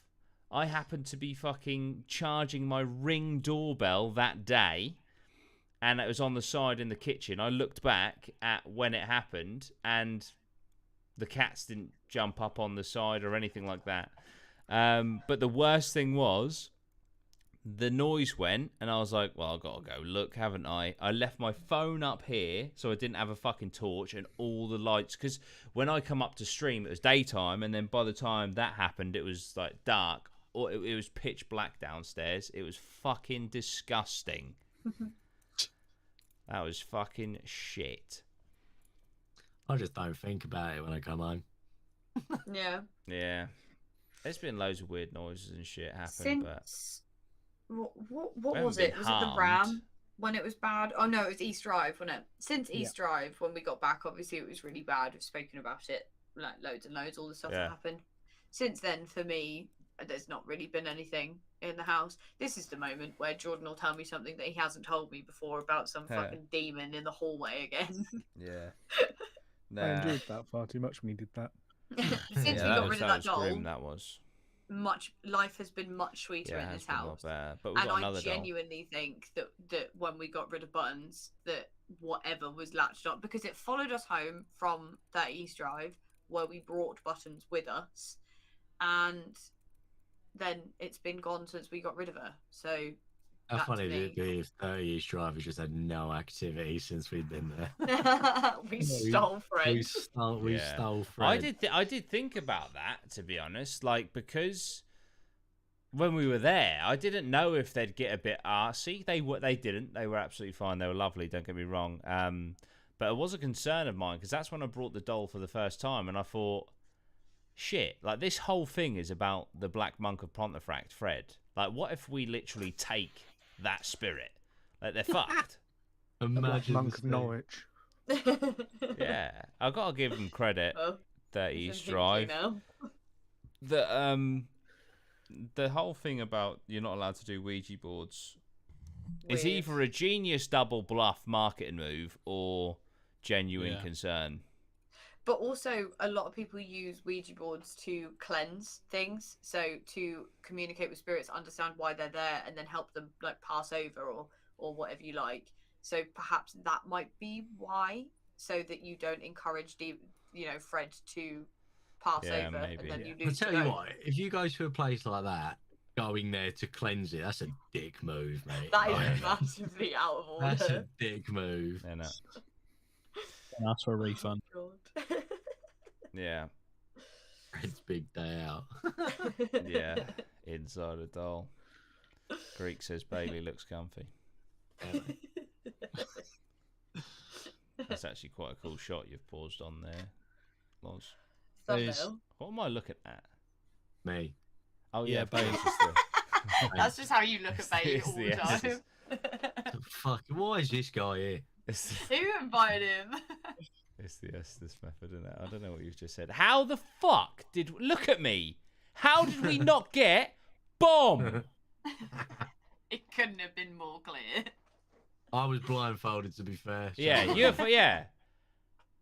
I happened to be fucking charging my Ring doorbell that day, and it was on the side in the kitchen. I looked back at when it happened, and the cats didn't jump up on the side or anything like that. But the worst thing was, the noise went, and I was like, well, I've got to go look, haven't I? I left my phone up here, so I didn't have a fucking torch and all the lights. Because when I come up to stream, it was daytime, and then by the time that happened, it was like dark. Or it was pitch black downstairs. It was fucking disgusting. That was fucking shit. I just don't think about it when I come home. Yeah. Yeah. There's been loads of weird noises and shit happen, but... What was it? Was it the Ram when it was bad? Oh no, it was East Drive, wasn't it? Since East Drive, when we got back, obviously it was really bad. We've spoken about it like loads and loads, all the stuff that happened. Since then, for me, there's not really been anything in the house. This is the moment where Jordan will tell me something that he hasn't told me before about some fucking demon in the hallway again. Yeah. Nah. I enjoyed that far too much when he did that. Since we got rid of that doll, grim, that was. Life has been much sweeter in this house. But and I genuinely think that when we got rid of buttons, that whatever was latched on, because it followed us home from that East Drive where we brought buttons with us, and then it's been gone since we got rid of her. So how funny would it be if 30 East Drive has just had no activity since we've been there? we stole Fred. We stole Fred. I did think about that, to be honest, like, because when we were there, I didn't know if they'd get a bit arsey. They didn't. They were absolutely fine. They were lovely. Don't get me wrong. But it was a concern of mine, because that's when I brought the doll for the first time, and I thought, shit, like, this whole thing is about the Black Monk of Pontefract, Fred. Like, what if we literally take that spirit? Like, they're fucked. Imagine Monk of Norwich. Yeah, I've got to give them credit. 30 East Drive. The whole thing about you're not allowed to do Ouija boards is either a genius double bluff marketing move or genuine concern. But also, a lot of people use Ouija boards to cleanse things, so to communicate with spirits, understand why they're there, and then help them like pass over or whatever you like. So perhaps that might be why, so that you don't encourage Fred to pass over, maybe. and then you lose. I'll tell you what, if you go to a place like that, going there to cleanse it, that's a dick move, mate. That is massively out of order. That's a dick move. Yeah, no. Ask for a refund. Oh, Yeah. Fred's big day out. Yeah. Inside a doll. Greek says Bailey looks comfy. That's actually quite a cool shot you've paused on there, Loz. Thumbnail. What am I looking at? Me. Oh yeah, Bailey. That's just how you look at Bailey all the time. Fuck, why is this guy here? Who invited him? It's the Estus method, isn't it? I don't know what you've just said. How the fuck did... Look at me. How did we not get bomb? It couldn't have been more clear. I was blindfolded, to be fair. So. Yeah,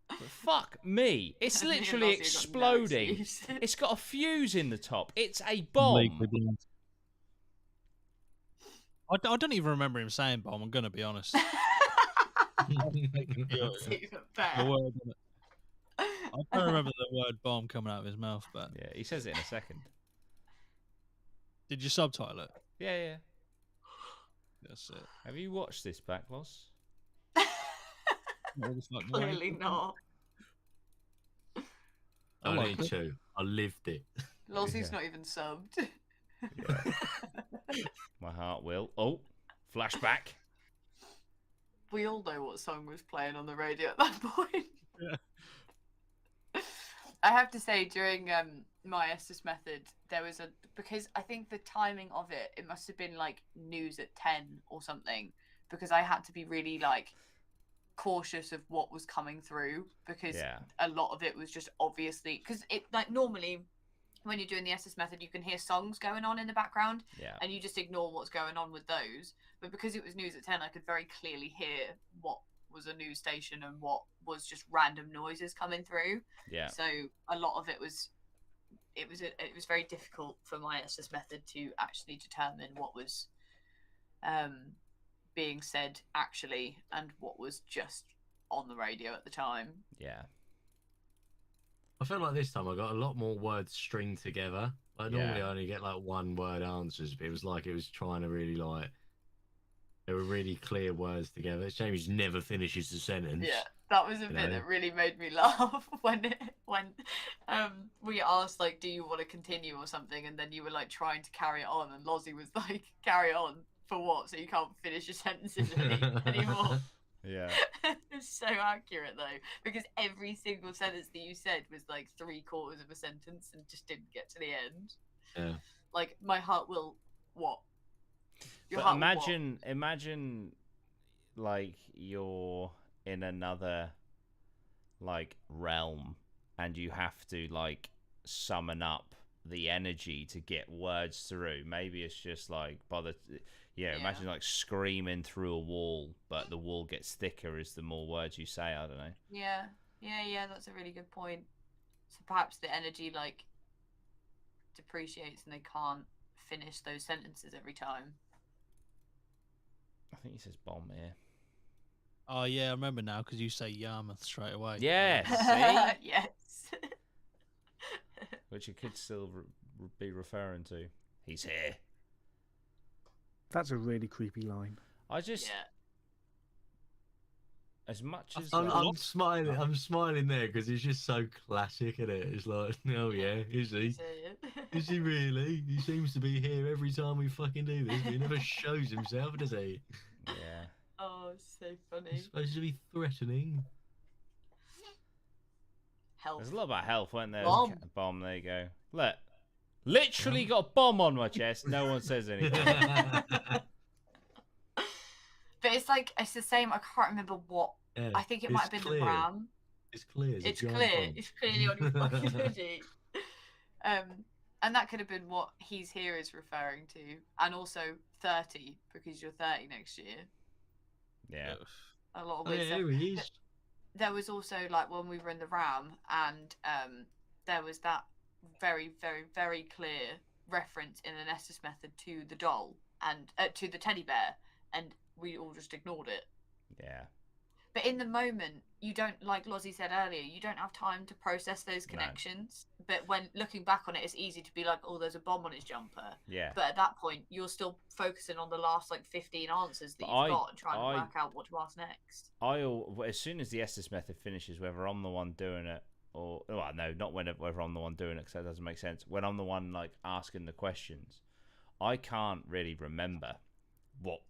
But fuck me. It's literally exploding. It's got a fuse in the top. It's a bomb. I don't even remember him saying bomb, I'm going to be honest. It's even better. I don't remember the word bomb coming out of his mouth, but... Yeah, he says it in a second. Did you subtitle it? Yeah. That's it. Have you watched this back, Loss? Clearly not. I need to. I lived it. Lossie's not even subbed. Yeah. My heart will. Oh, flashback. We all know what song was playing on the radio at that point. Yeah. I have to say, during my Estus method, there was because I think the timing of it must have been like news at 10 or something, because I had to be really like cautious of what was coming through, because a lot of it was just obviously, because it like normally when you're doing the Estus method, you can hear songs going on in the background, and you just ignore what's going on with those. But because it was news at 10, I could very clearly hear what was a news station and what was just random noises coming through. Yeah. So a lot of it was very difficult for my Estus method to actually determine what was being said actually and what was just on the radio at the time. Yeah. I feel like this time I got a lot more words stringed together. Like normally I only get like one word answers, but it was like it was trying to really like there were really clear words together. It's a shame he never finishes the sentence. Yeah, that was a bit that really made me laugh when we asked like, do you want to continue or something, and then you were like trying to carry it on, and Lozzie was like, carry on for what? So you can't finish your sentences anymore. Yeah. It's so accurate though, because every single sentence that you said was like 3/4 of a sentence and just didn't get to the end. Yeah. Like my heart will what? But imagine like you're in another like realm and you have to like summon up the energy to get words through. Maybe it's just like imagine like screaming through a wall, but the wall gets thicker as the more words you say. I don't know. Yeah, that's a really good point. So perhaps the energy like depreciates and they can't finish those sentences every time. I think he says bomb here. Oh yeah, I remember now because you say Yarmouth straight away. Yes, see? Yes. Which it could still be referring to. He's here. That's a really creepy line. I just as much as I'm smiling there because it's just so classic, isn't it? It's like, oh yeah, is he? Is he really? He seems to be here every time we fucking do this, but he never shows himself, does he? Yeah. Oh, it's so funny. He's supposed to be threatening. Health. There's a lot about health, weren't there? Bomb. Bomb, there you go. Look. Literally got a bomb on my chest. No one says anything. But it's like, it's the same. I can't remember what. Yeah, I think it might have been the ram. It's clear. It's clear. It's clearly on your fucking hoodie. And that could have been what he's here is referring to. And also 30, because you're 30 next year. Yeah. A lot of weird stuff. Here he is. There was also, like, when we were in the ram, and there was that very, very, very clear reference in an Estus method to the doll and to the teddy bear, and we all just ignored it. Yeah. But in the moment, you don't, like Lozzie said earlier, you don't have time to process those connections. No. But when looking back on it, it's easy to be like, oh, there's a bomb on his jumper. Yeah. But at that point, you're still focusing on the last like 15 answers that you've got and trying to work out what to ask next. As soon as the Estus method finishes, whether I'm the one doing it or, well, no, not whether I'm the one doing it, because that doesn't make sense. When I'm the one like asking the questions, I can't really remember what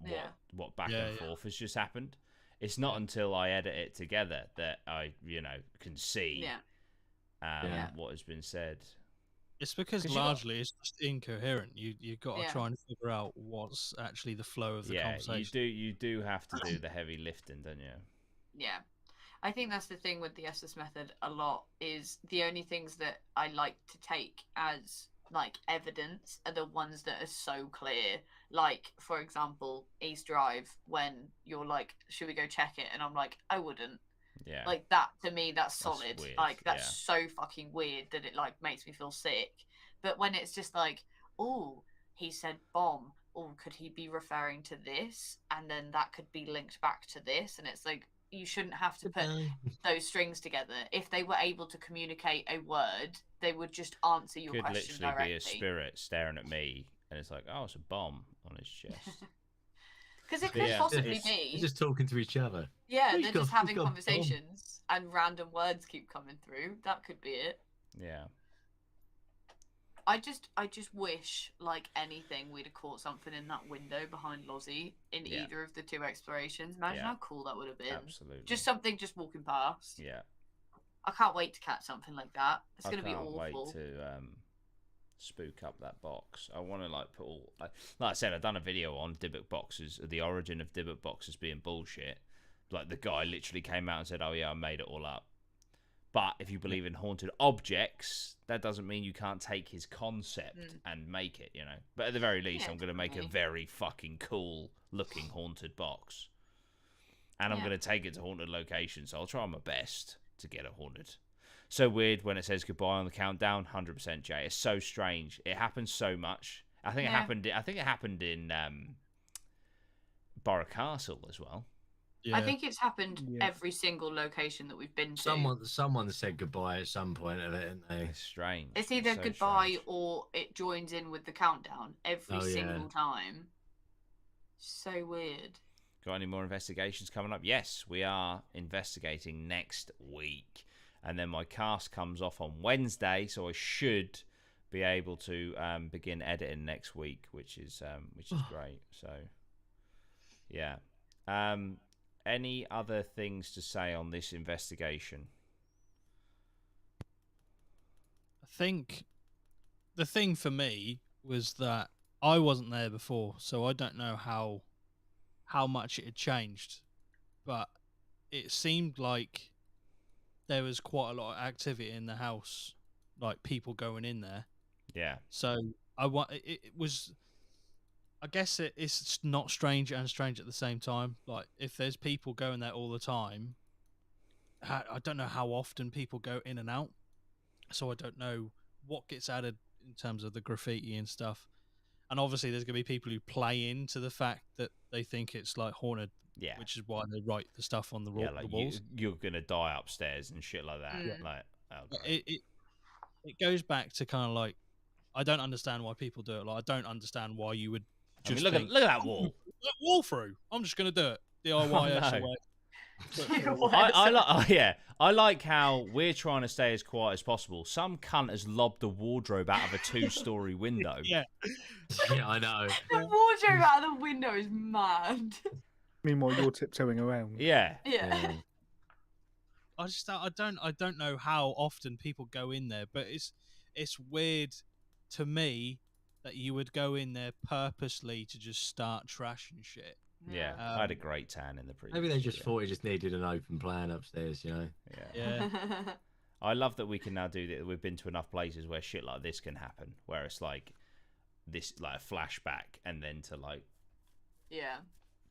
back and forth has just happened. It's not until I edit it together that I, can see what has been said. It's because largely it's just incoherent. You've got to try and figure out what's actually the flow of the conversation. You do have to do the heavy lifting, don't you? Yeah. I think that's the thing with the Estus method a lot, is the only things that I like to take as like evidence are the ones that are so clear. Like, for example, East Drive, when you're like, should we go check it? And I'm like, I wouldn't. Yeah. Like, that to me, that's solid. Weird. Like, that's so fucking weird that it like makes me feel sick. But when it's just like, oh, he said bomb, or could he be referring to this? And then that could be linked back to this, and it's like, you shouldn't have to put those strings together. If they were able to communicate a word, they would just answer your question directly. Could literally be a spirit staring at me, and it's like, oh, it's a bomb on his chest. Because it could possibly be. They're just talking to each other. Yeah, they're just having conversations, and random words keep coming through. That could be it. Yeah. I just wish, like anything, we'd have caught something in that window behind Lozzie in either of the two explorations. Imagine how cool that would have been. Absolutely. Just something just walking past. Yeah. I can't wait to catch something like that. It's going to be awful. I can't wait to spook up that box. I want to put all... Like I said, I've done a video on Debunk boxes, the origin of Debunk boxes being bullshit. Like, the guy literally came out and said, oh yeah, I made it all up. But if you believe in haunted objects, that doesn't mean you can't take his concept and make it, But at the very least, I'm going to make a very fucking cool looking haunted box. And I'm going to take it to haunted locations, so I'll try my best to get it haunted. So weird when it says goodbye on the countdown. 100% Jay. It's so strange. It happens so much. I think it happened in Borough Castle as well. Yeah. I think it's happened every single location that we've been to. Someone said goodbye at some point of it, didn't they? It's strange. It's either so goodbye strange. Or it joins in with the countdown every single time. So weird. Got any more investigations coming up? Yes, we are investigating next week. And then my cast comes off on Wednesday, so I should be able to begin editing next week, which is great. So, yeah. Any other things to say on this investigation? I think the thing for me was that I wasn't there before, so I don't know how much it had changed, but it seemed like there was quite a lot of activity in the house, like people going in there. Yeah. So it was. I guess it's not strange and strange at the same time. Like, if there's people going there all the time, I don't know how often people go in and out. So I don't know what gets added in terms of the graffiti and stuff. And obviously there's going to be people who play into the fact that they think it's like haunted, which is why they write the stuff on the walls. You're going to die upstairs and shit like that. Yeah. Like, it goes back to kind of like, I don't understand why people do it. Like, I don't understand why you would just look at that wall. Wall through. I'm just going to do it. DIY. I like how we're trying to stay as quiet as possible. Some cunt has lobbed a wardrobe out of a 2-story window. Yeah, I know. The wardrobe out of the window is mad. Meanwhile, you're tiptoeing around. Yeah. I don't know how often people go in there, but it's weird to me that you would go in there purposely to just start trashing shit. Yeah, I had a great tan in the previous. Maybe they just thought it just needed an open plan upstairs, you know? Yeah. I love that we can now do that. We've been to enough places where shit like this can happen, where it's like this, like a flashback, and then to like,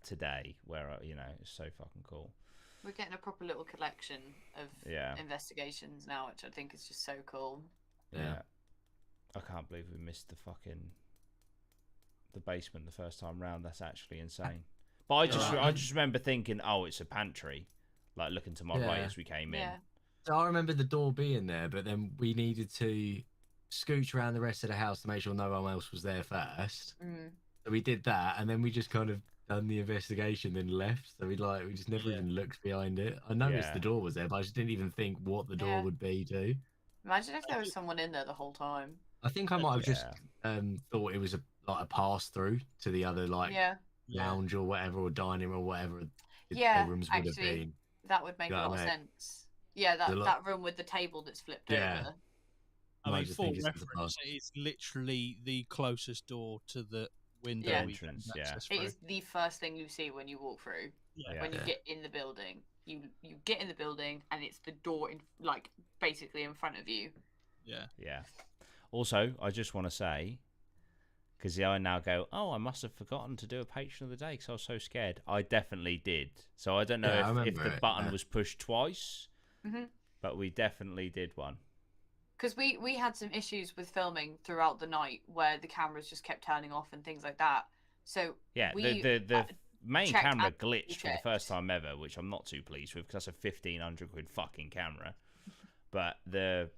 today, where it's so fucking cool. We're getting a proper little collection of investigations now, which I think is just so cool. Yeah. I can't believe we missed the basement the first time round. That's actually insane. But I just remember thinking, oh, it's a pantry. Like, looking to my right as we came in. So I remember the door being there, but then we needed to scooch around the rest of the house to make sure no one else was there first. So we did that, and then we just kind of done the investigation, then left. So we just never even looked behind it. I noticed the door was there, but I just didn't even think what the door would be too. Imagine if there was someone in there the whole time. I think I might have just thought it was a pass through to the other lounge or whatever, or dining or whatever the rooms would have been. That would make a lot of sense. Yeah, that room with the table that's flipped over. I mean, for reference, it's literally the closest door to the window entrance. It is the first thing you see when you walk through. When you get in the building, you get in the building, and it's the door basically in front of you. Yeah. Also, I just want to say, because I now go, oh, I must have forgotten to do a patron of the day because I was so scared. I definitely did. So I don't know if the button was pushed twice, but we definitely did one. Because we had some issues with filming throughout the night where the cameras just kept turning off and things like that. So the main camera glitched for the first time ever, which I'm not too pleased with because that's a 1,500 quid fucking camera. But it's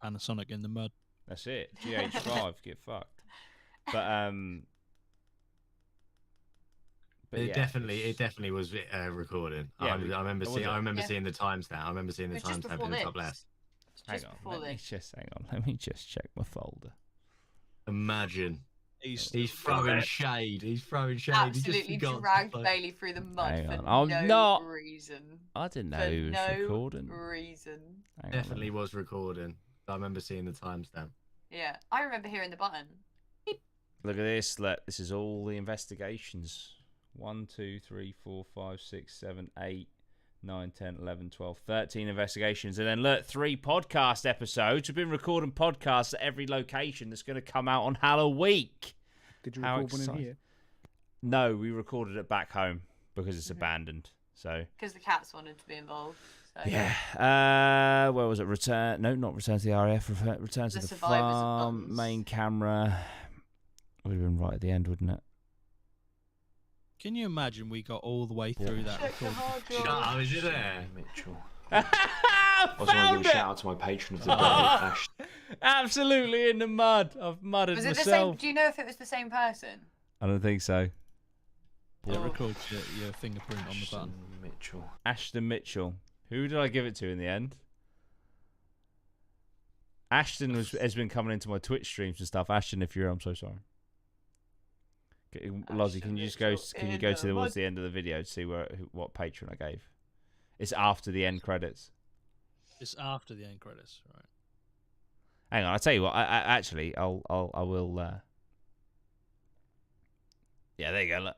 Panasonic in the mud. That's it. GH5, get fucked. But it definitely was recording. I remember seeing the timestamp. I remember seeing the timestamp in the top left. Hang on. Let me just check my folder. Imagine. He's throwing shade. He's throwing shade. Absolutely dragged Bailey through the mud for no reason. I didn't know he was recording. Reason. Definitely was recording. I remember seeing the timestamp. Yeah, I remember hearing the button. Look at this. This is all the investigations. 1, 2, 3, 4, 5, 6, 7, 8, 9, 10, 11, 12, 13 investigations. And then look, 3 podcast episodes. We've been recording podcasts at every location that's going to come out on Halloween. Did you record one in here? No, we recorded it back home because it's abandoned. So because the cats wanted to be involved. So. Yeah. Where was it? Return? No, not return to the RAF. Return to the survivors farm. buttons. Main camera. Would have been right at the end, wouldn't it? Can you imagine we got all the way through that recording? Shut up, is it there? Mitchell. I was going to give a shout out to my patron of the day, Ash. Absolutely in the mud. I've mudded Was it myself. the same? Do you know if it was the same person? I don't think so. It records your fingerprint on the button. Mitchell. Ashton Mitchell. Who did I give it to in the end? Ashton has been coming into my Twitch streams and stuff. Ashton, if you're, I'm so sorry. Lozzie, can you just go? Can you go towards the end of the video to see what patron I gave? It's after the end credits. It's after the end credits, right? Hang on, I'll tell you what. I will. Yeah, there you go. Look,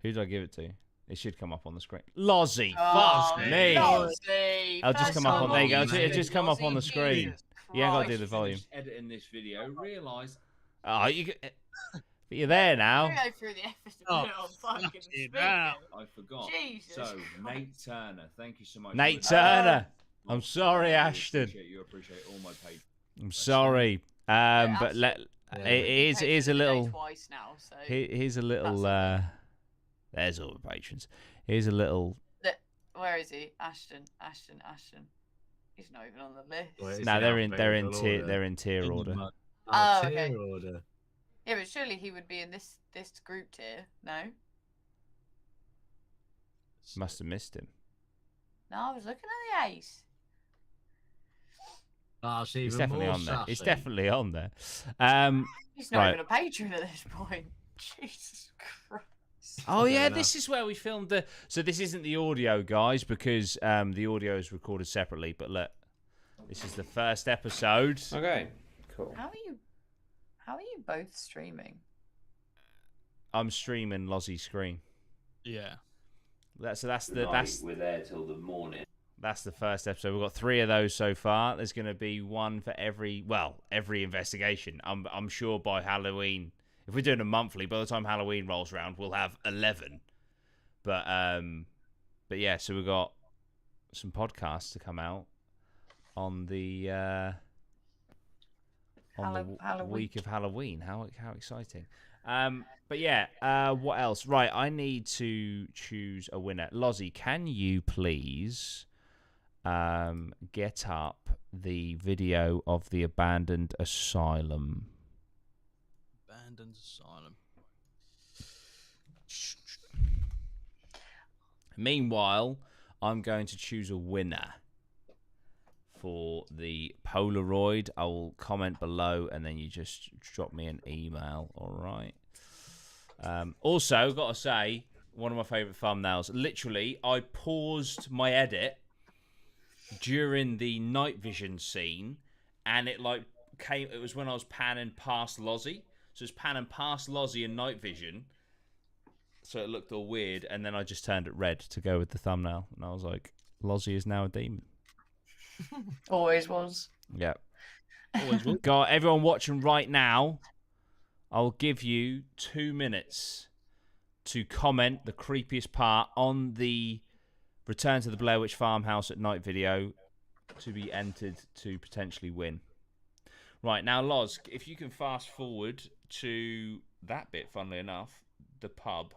who did I give it to? It should come up on the screen. Lozzie, fuck me. Lozzie, I'll just come up on. There you go. It just come up on the Lozzie, screen. Jesus Yeah, I got to do Christ. the volume. Editing this video, realise. Oh, but you're there now. Go through the effort to put it on fucking speaker. now. I forgot. Jesus So, Christ. Nate Turner, thank you so much. Nate Turner. I'm sorry, Ashton. Appreciate all my patrons. I'm sorry. But it is a little. Twice now, so. Here's a little. There's all the patrons. Here's a little. Where is he? Ashton. He's not even on the list. No, they're in tier order. Oh, okay. Tier order. Yeah, but surely he would be in this group tier. No. Must have missed him. No, I was looking at the ace. Oh, so He's even definitely more on there. He's sassy. definitely on there. He's not Right. even a patron at this point. Jesus Christ. Oh yeah, enough. this is where we filmed the. So this isn't the audio, guys, because the audio is recorded separately. But look, this is the first episode. Okay, cool. How are you both streaming? I'm streaming Lozzie's screen. Yeah. That's the We're there till the morning. That's the first episode. We've got 3 of those so far. There's going to be one for every investigation. I'm sure by Halloween, if we're doing a monthly, by the time Halloween rolls around, we'll have 11. But yeah, so we've got some podcasts to come out on the week of Halloween. How exciting! But yeah, what else? Right, I need to choose a winner. Lozzie, can you please get up the video of the abandoned asylum? Abandoned asylum. Meanwhile, I'm going to choose a winner for the Polaroid. I will comment below, and then you just drop me an email. All right. Also, got to say, one of my favourite thumbnails. Literally, I paused my edit during the night vision scene, and it came. It was when I was panning past Lozzie. So it's panning past Lozzie in night vision. So it looked all weird, and then I just turned it red to go with the thumbnail, and I was like, Lozzie is now a demon. Always was. Yeah. Always will. God, everyone watching right now, I'll give you 2 minutes to comment the creepiest part on the Return to the Blair Witch Farmhouse at Night video to be entered to potentially win. Right, now, Loz, if you can fast forward to that bit, funnily enough, the pub.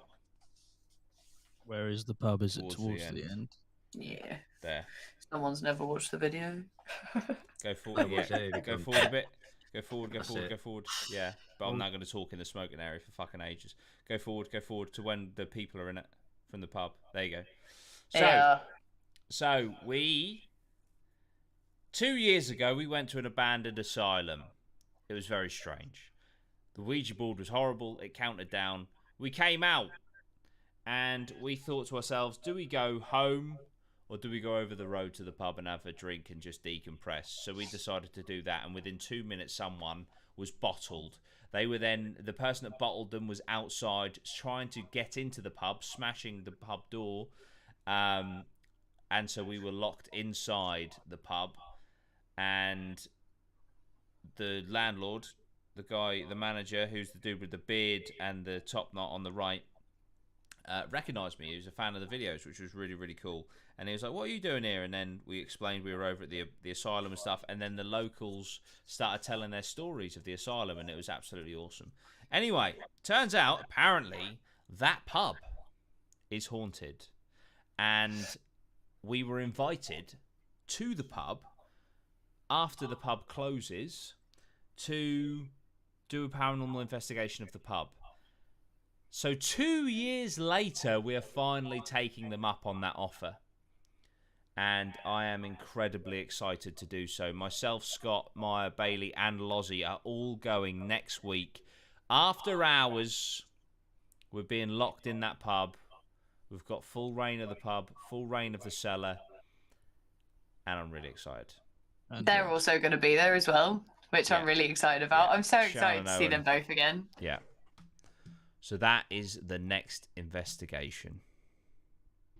Where is the pub? Is it Towards towards the the end? Yeah. There. Someone's never watched the video. Go forward. Yeah. Go forward a bit. Go forward. Go forward. Yeah. But I'm now going to talk in the smoking area for fucking ages. Go forward to when the people are in it from the pub. There you go. So we 2 years ago we went to an abandoned asylum. It was very strange. The Ouija board was horrible. It counted down. We came out and we thought to ourselves, do we go home or do we go over the road to the pub and have a drink and just decompress? So we decided to do that, and within 2 minutes someone was bottled. They were then, the person that bottled them was outside trying to get into the pub, smashing the pub door. And so we were locked inside the pub, and the landlord, the guy, the manager, who's the dude with the beard and the top knot on the right, recognised me. He was a fan of the videos, which was really, really cool. And he was like, "What are you doing here?" And then we explained we were over at the asylum and stuff. And then the locals started telling their stories of the asylum, and it was absolutely awesome. Anyway, turns out apparently that pub is haunted, and we were invited to the pub after the pub closes to do a paranormal investigation of the pub. So 2 years later, we are finally taking them up on that offer. And I am incredibly excited to do so. Myself, Scott, Maya, Bailey, and Lozzie are all going next week. After hours, we're being locked in that pub. We've got full reign of the pub, full reign of the cellar. And I'm really excited. They're also going to be there as well, which I'm really excited about. I'm so excited to see them both again. Yeah. So that is the next investigation.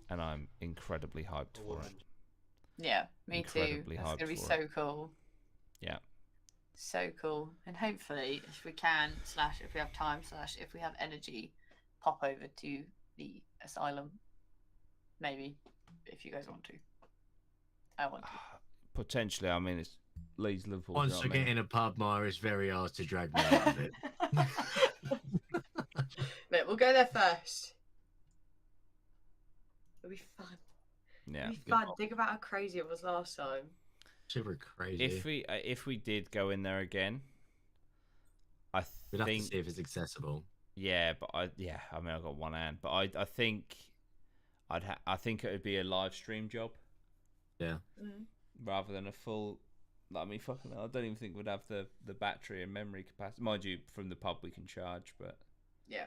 And I'm incredibly hyped for it. Yeah, me too. It's going to be so cool. Yeah. So cool. And hopefully, if we can, / if we have time, / if we have energy, pop over to the asylum. Maybe, if you guys want to. I want to. Potentially, I mean, it's Leeds, Liverpool. Once we get in a pub, Maya, it's very hard to drag me out of it. Look, we'll go there first. It'll be fun. Yeah. It'll be fun. Think about how crazy it was last time. Super crazy. If we did go in there again, we'd have to see if it's accessible. Yeah, but I mean, I've got one hand, but I think I think it would be a live stream job. Yeah. Rather than a full. I mean, fucking hell, I don't even think we'd have the battery and memory capacity. Mind you, from the pub we can charge, but yeah.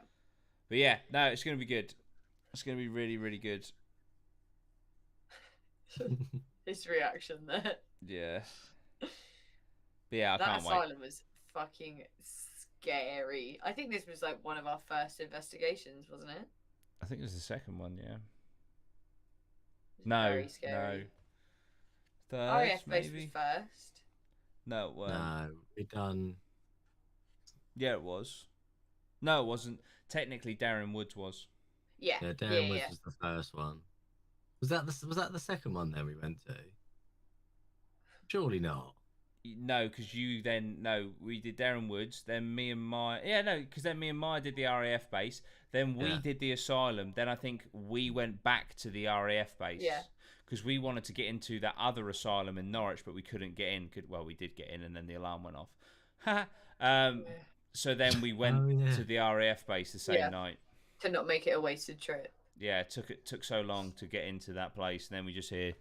But yeah, no, it's going to be good. It's going to be really, really good. His reaction there. Yeah. But yeah, I that can't wait. That asylum was fucking scary. I think this was like one of our first investigations, wasn't it? I think it was the second one, yeah. Very scary. No. RAF maybe? base was first. No, it weren't. No, we done. Yeah, it was. No, it wasn't. Technically, Darren Woods was. Yeah. Yeah, Darren Woods was the first one. Was that the second one then we went to? Surely not. No, because we did Darren Woods, then me and Maya. Yeah, no, because then me and Maya did the RAF base, then we did the asylum, then I think we went back to the RAF base. Yeah. Because we wanted to get into that other asylum in Norwich, but we couldn't get in. Well, we did get in, and then the alarm went off. So then we went to the RAF base the same night. To not make it a wasted trip. Yeah, it took so long to get into that place, and then we just hear.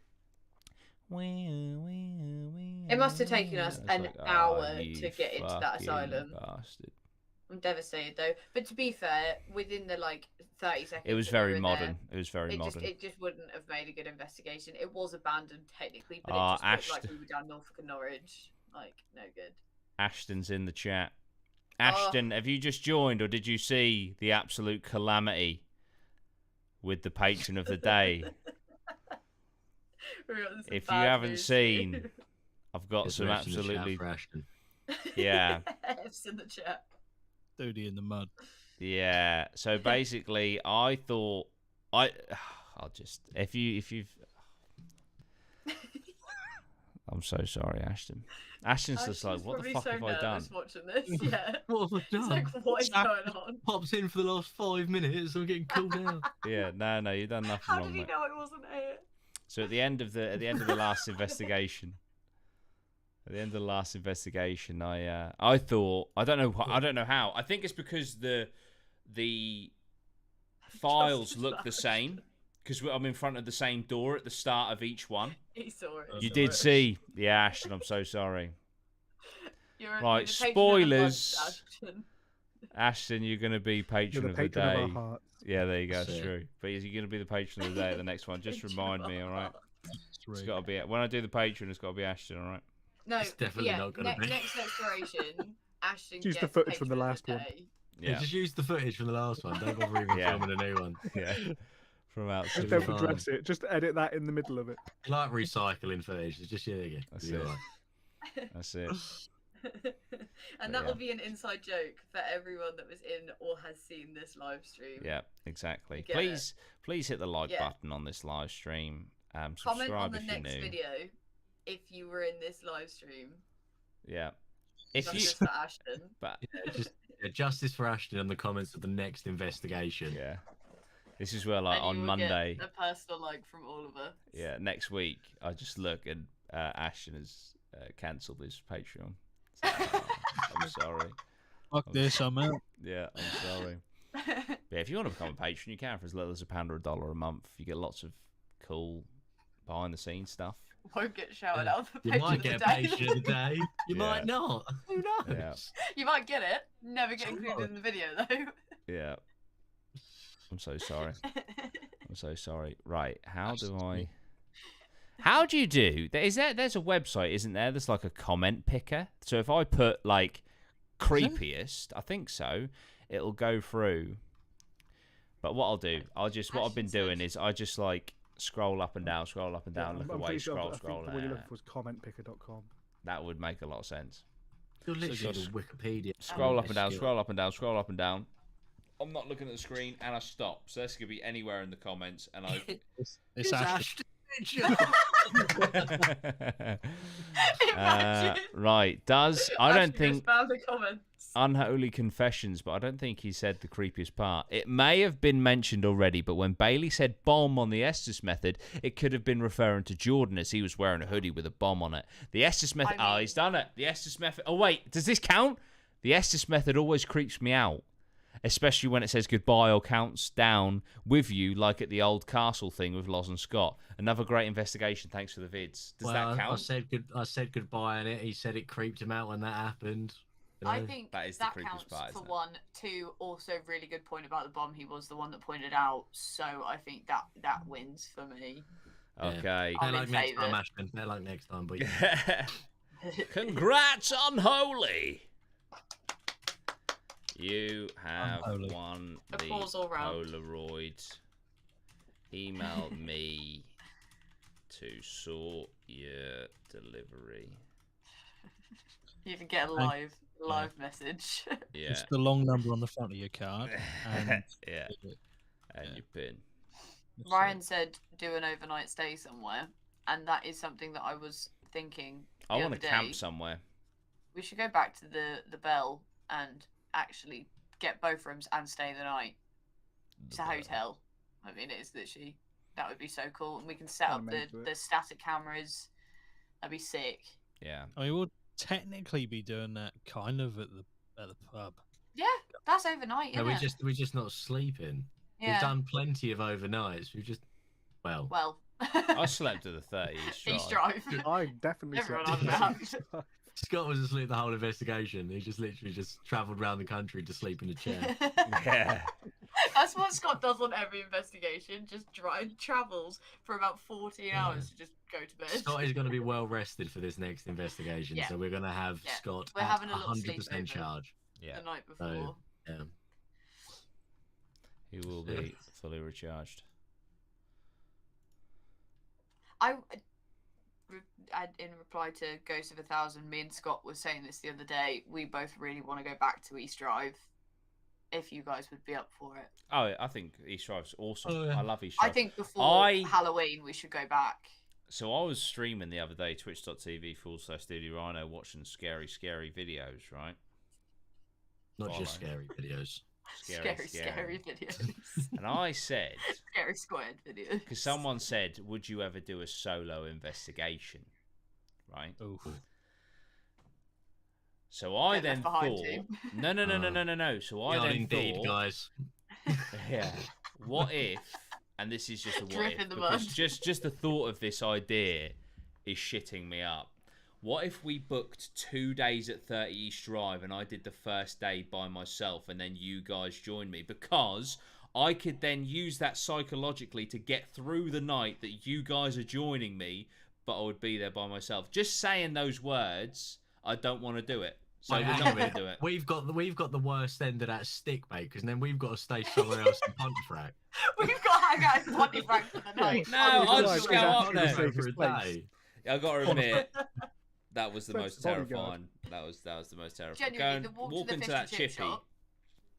It must have taken us an hour to get into that asylum. Bastard. I'm devastated though. But to be fair, within the 30 seconds, it was very modern. It was very modern. It just wouldn't have made a good investigation. It was abandoned technically, but it just looked like we were down Norfolk and Norwich. No good. Ashton's in the chat. Ashton, have you just joined, or did you see the absolute calamity with the patron of the day? If you haven't seen, I've got some absolutely. Yeah. F's in the chat. Dudey in the mud. Yeah. So basically, I thought I'll just if you've. I'm so sorry, Ashton. Ashton's just like, what the fuck have I done? Watching this, yeah. What have I done? It's like, what is going on? Pops in for the last 5 minutes. I'm getting called out. Yeah, no, you've done nothing wrong. How did he know it wasn't it? So at the end of the last investigation, I thought I don't know how. I think it's because the files look the same. Because I'm in front of the same door at the start of each one. He saw it. You did see. Yeah, Ashton, I'm so sorry. Right, spoilers. Ashton, you're going to be patron of the day. Of our hearts. Yeah, there you go. That's true. But you're going to be the patron of the day at the next one. Just remind me, all right? It's got to be when I do the patron. It's got to be Ashton, all right? No, it's definitely not going to be. Next exploration, Ashton. Use the footage from the last one. Yeah, just use the footage from the last one. Don't bother even filming a new one. Yeah. From out. Just don't address it. Just edit that in the middle of it. You like recycling footage. It's just there you go. That's it. And that will be an inside joke for everyone that was in or has seen this live stream. Yeah, exactly. Get Please hit the like button on this live stream. Comment on the if next you're new. video if you were in this live stream. Yeah. If you Justice for Ashton. but justice for Ashton in the comments of the next investigation. yeah. This is where, like, And on you will Monday. get a personal like from all of us. Yeah, next week I just look and Ashton has cancelled his Patreon. So, I'm sorry. Fuck this, I'm out. Yeah, I'm sorry. Yeah, if you want to become a patron, you can for as little as £1 or $1 a month. You get lots of cool behind the scenes stuff. Won't get shouted out for You patron might of the get day. patron of the day. You Yeah. might not. Who knows? Yeah. You might get it. Never get included in the video though. Yeah. I'm so sorry. I'm so sorry. Right, how do you do? There's a website, isn't there? There's like a comment picker. So if I put like creepiest, I think so, it'll go through. But what I'll do, what I've been doing is I just like scroll up and down, look I'm away, pretty sure scroll. I think what you're looking for is commentpicker.com. That would make a lot of sense. You're literally just Wikipedia. Scroll up and down, scroll up and down, scroll up and down. I'm not looking at the screen, and I stop. So this could be anywhere in the comments, and I. It's Ashton. Right. I don't think Found the comments. unholy confessions, but I don't think he said the creepiest part. It may have been mentioned already, but when Bailey said bomb on the Estus method, it could have been referring to Jordan as he was wearing a hoodie with a bomb on it. The Estus method. He's done it. The Estus method. Oh wait, does this count? The Estus method always creeps me out. Especially when it says goodbye or counts down with you, like at the old castle thing with Loz and Scott. Another great investigation. Thanks for the vids. Does that count? I said goodbye, and he said it creeped him out when that happened. I think that is that the creepiest counts part, for isn't it? one. Two, also really good point about the bomb. He was the one that pointed out, so I think that wins for me. Okay. I'm They're in like next favour. time, Ashton. They're like next time, but Congrats, Unholy! You have Unholy. won the Applause all round. Polaroid. Email me to sort your delivery. You even get a live message. Yeah. It's the long number on the front of your card. And Yeah. And your pin. Ryan said do an overnight stay somewhere, and that is something that I was thinking. I want to camp somewhere. We should go back to the Bell and actually get both rooms and stay the night. It's a hotel. I mean, it's literally, that would be so cool, and we can set up the static cameras. That'd be sick. Yeah. I mean, we'll technically be doing that kind of at the pub. Yeah, that's overnight. no, Isn't it? we're just not sleeping. Yeah. We've done plenty of overnights. We've just Well. I slept at the 30 East Drive. I definitely Everyone slept on in that. East Drive. Scott was asleep the whole investigation. He just literally just travelled around the country to sleep in a chair. Yeah. That's what Scott does on every investigation. Just travels for about 14 hours to just go to bed. Scott is going to be well rested for this next investigation, Yeah. so we're going to have Yeah. Scott We're at having a little 100% sleepover. charge. Yeah. The night before. So, yeah. He will be fully recharged. In reply to Ghost of 1000, me and Scott were saying this the other day. We both really want to go back to East Drive. If you guys would be up for it. Oh, I think East Drive's awesome. Oh, yeah. I love East I Drive. think before Halloween we should go back. So I was streaming the other day, twitch.tv/Dudey Rhino, watching scary videos, right? Not just scary videos. Scary videos. And I said, Scary Squared videos. because someone said, would you ever do a solo investigation? Right? Oof. So I Get then left behind thought, you. no. So I Yeah, then indeed, thought, guys. yeah, what if, and this is just a what Drip if, in the because mud. just the thought of this idea is shitting me up. What if we booked 2 days at 30 East Drive and I did the first day by myself and then you guys joined me? Because I could then use that psychologically to get through the night that you guys are joining me, but I would be there by myself. Just saying those words, I don't want to do it. So we're not going to do it. We've got the worst end of that stick, mate, because then we've got to stay somewhere else in Pontefract. We've got to hang out in Pontefract for the night. No, I'll just go up exactly the there. safest For a place. day. I got to admit, That was the most terrifying. That was the most terrifying. Genuinely, walk into that chippy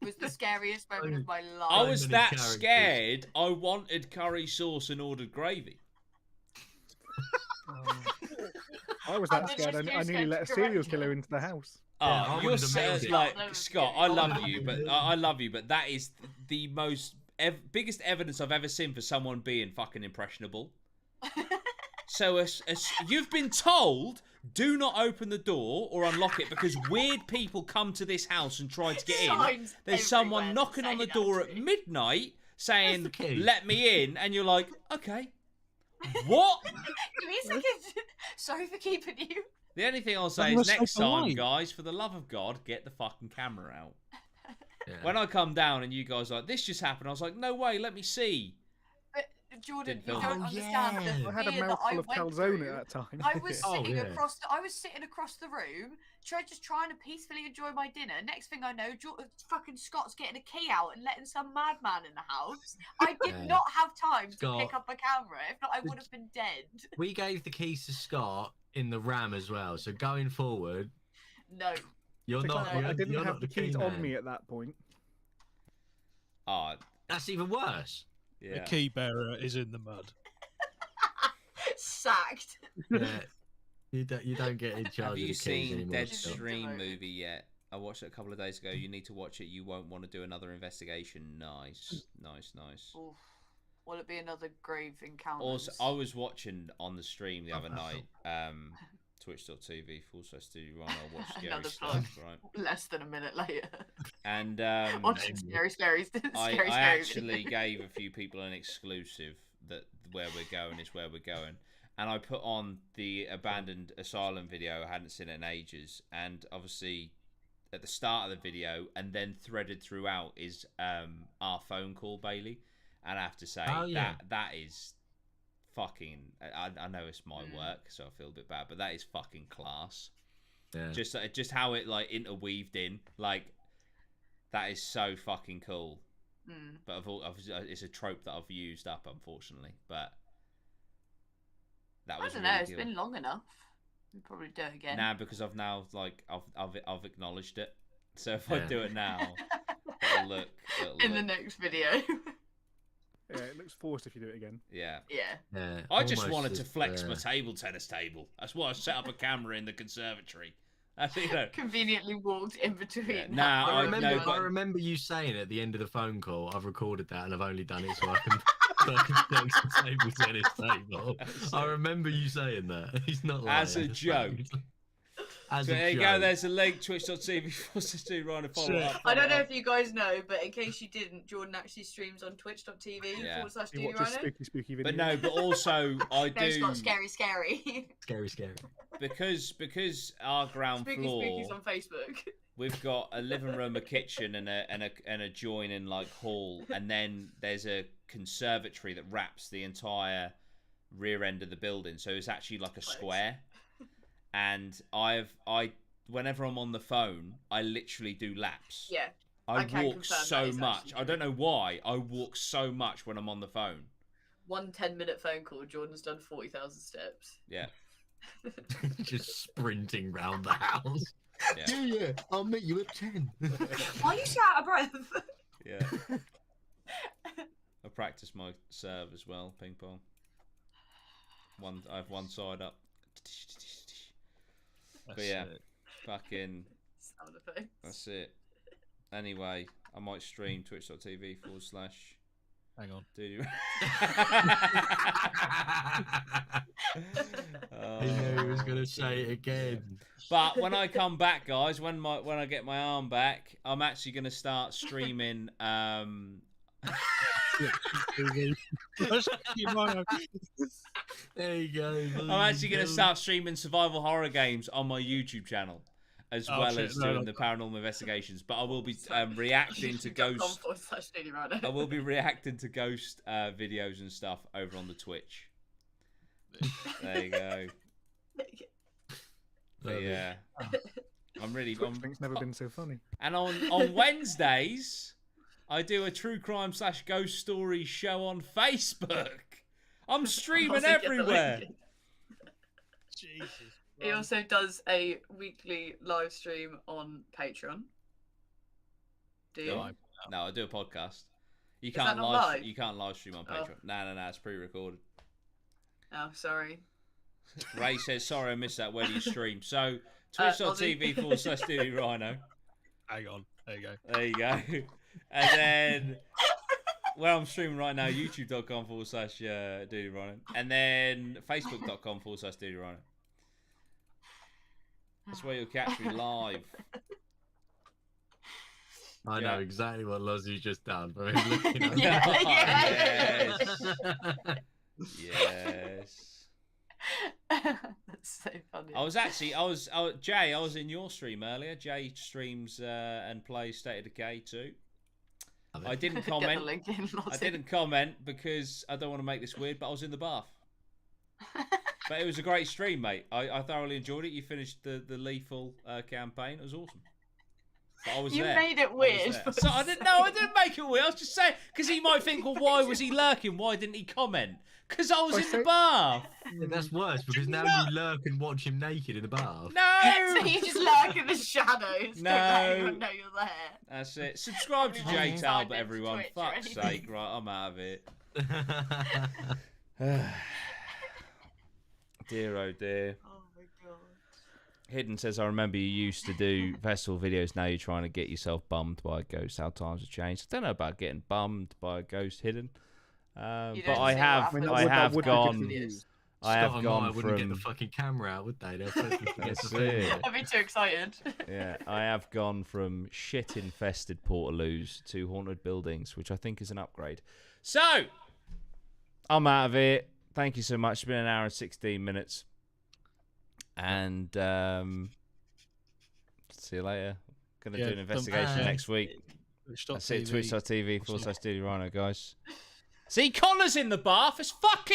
was the scariest moment of my life. I was that scared. I wanted curry sauce and ordered gravy. I was that scared. I nearly let a serial killer into the house. Oh, you're like Scott. I love you, but I love you, but that is the most biggest evidence I've ever seen for someone being fucking impressionable. So as you've been told, do not open the door or unlock it because weird people come to this house and try to get in. There's someone knocking on the door at midnight saying, "Let me in," and you're like, "Okay, what?" Give me a second. Sorry for keeping you. The only thing I'll say is next time, guys, for the love of God, get the fucking camera out. Yeah. When I come down and you guys are like, "This just happened," I was like, "No way, let me see." Jordan, you don't understand the I had a mouthful of calzone at that time. I was sitting across the room, trying to peacefully enjoy my dinner. Next thing I know, fucking Scott's getting a key out and letting some madman in the house. I did not have time to pick up a camera. If not, I would have been dead. We gave the keys to Scott in the Ram as well. So going forward, no, you're not. I didn't have the keys on me at that point. Oh, that's even worse. Yeah. The key bearer is in the mud. Sacked. Yeah. You don't get in charge. Have you of the seen anymore, Deadstream movie yet? I watched it a couple of days ago. You need to watch it. You won't want to do another investigation. Nice. Oof. Will it be another grave encounter? Also, I was watching on the stream the other night. Twitch.tv/Studio Rhino. Watch scary stuff. Right. Less than a minute later. And watching scary. I actually gave a few people an exclusive that where we're going. And I put on the abandoned asylum video. I hadn't seen it in ages. And obviously, at the start of the video, and then threaded throughout, is our phone call, Bailey. And I have to say, that is fucking... I know it's my work, so I feel a bit bad, but that is fucking class. Yeah. Just how it, like, interweaved in. Like, that is so fucking cool. But it's a trope that I've used up, unfortunately. But... I don't know. It's been long enough. We'll probably do it again. Nah, because I've now I've acknowledged it. So if I do it now, it'll look in the next video. Yeah, it looks forced if you do it again. Yeah. I just wanted to flex my tennis table. That's why I set up a camera in the conservatory. Conveniently walked in between. Yeah. I remember you saying at the end of the phone call, "I've recorded that and I've only done it so I can." Table tennis table. I remember you saying that. He's not lying. As a joke. There you go. There's a link. Twitch.tv/Studio Rhino. Follow up. I don't know if you guys know, but in case you didn't, Jordan actually streams on Twitch.tv/Studio Rhino. Spooky video. But no, but also I do. It's not scary. Scary. Because our ground floor. Spooky's on Facebook. We've got a living room, a kitchen, and a joining like hall, and then there's a conservatory that wraps the entire rear end of the building. So it's actually like a square. And whenever I'm on the phone, I literally do laps. Yeah. I walk so much. I don't know why. I walk so much when I'm on the phone. 1 10-minute phone call, Jordan's done 40,000 steps. Yeah. Just sprinting round the house. Yeah. I'll meet you at 10. Why are you so out of breath? Yeah. I practice my serve as well, ping pong. I have one side up. But yeah, fucking. Sound effects. That's it. Anyway, I might stream twitch.tv/ Hang on. He knew he was going to say it again. But when I come back, guys, when I get my arm back, I'm actually going to start streaming. There you go. I'm actually going to start streaming survival horror games on my YouTube channel, as well as doing the paranormal investigations. But I will be reacting to ghost. I will be reacting to ghost videos and stuff over on the Twitch. There you go. But yeah, I'm really. Twitch never been so funny. And on Wednesdays, I do a true crime / ghost story show on Facebook. I'm streaming everywhere. Jesus He also does a weekly live stream on Patreon. Do you? No, I do a podcast. You Is that can't not live. live? You can't live stream on Patreon. No, it's pre-recorded. Oh, sorry. Ray says, "Sorry, I missed that. Where do you stream?" So twitch.tv/Rhino. Hang on. There you go. There you go. And then where I'm streaming right now, youtube.com/Dudey Rhino. And then facebook.com/Dudey Rhino. That's where you'll catch me live. I know exactly what Lozzie's just done. But looking at Yes. That's so funny. I was in your stream earlier. Jay streams and plays State of Decay too. I didn't comment. I didn't comment because I don't want to make this weird, but I was in the bath. But it was a great stream, mate. I thoroughly enjoyed it. You finished the lethal campaign. It was awesome. But I was there. You made it weird. So I didn't make it weird. I was just saying, because he might think, well, why was he lurking? Why didn't he comment? Because I was in the bath. Yeah, that's worse, because now you lurk and watch him naked in the bath. No! So you just lurk in the shadows. No. Don't let anyone know you're there. That's it. Subscribe to Jay Talbot, everyone. Fuck's sake. Right, I'm out of it. Dear, oh dear. Oh my god. Hidden says, I remember you used to do festival videos. Now you're trying to get yourself bummed by a ghost. How times have changed. I don't know about getting bummed by a ghost, Hidden. But I have gone. I wouldn't get the fucking camera out, would they? They'll forget to film it. I'd be too excited. Yeah, I have gone from shit-infested Portaloos to haunted buildings, which I think is an upgrade. So, I'm out of it. Thank you so much. It's been an hour and 16 minutes. And see you later. Going to do an investigation next week. That's it. Twitch.tv/Dudey Rhino, guys. See, Connor's in the bath. It's fucking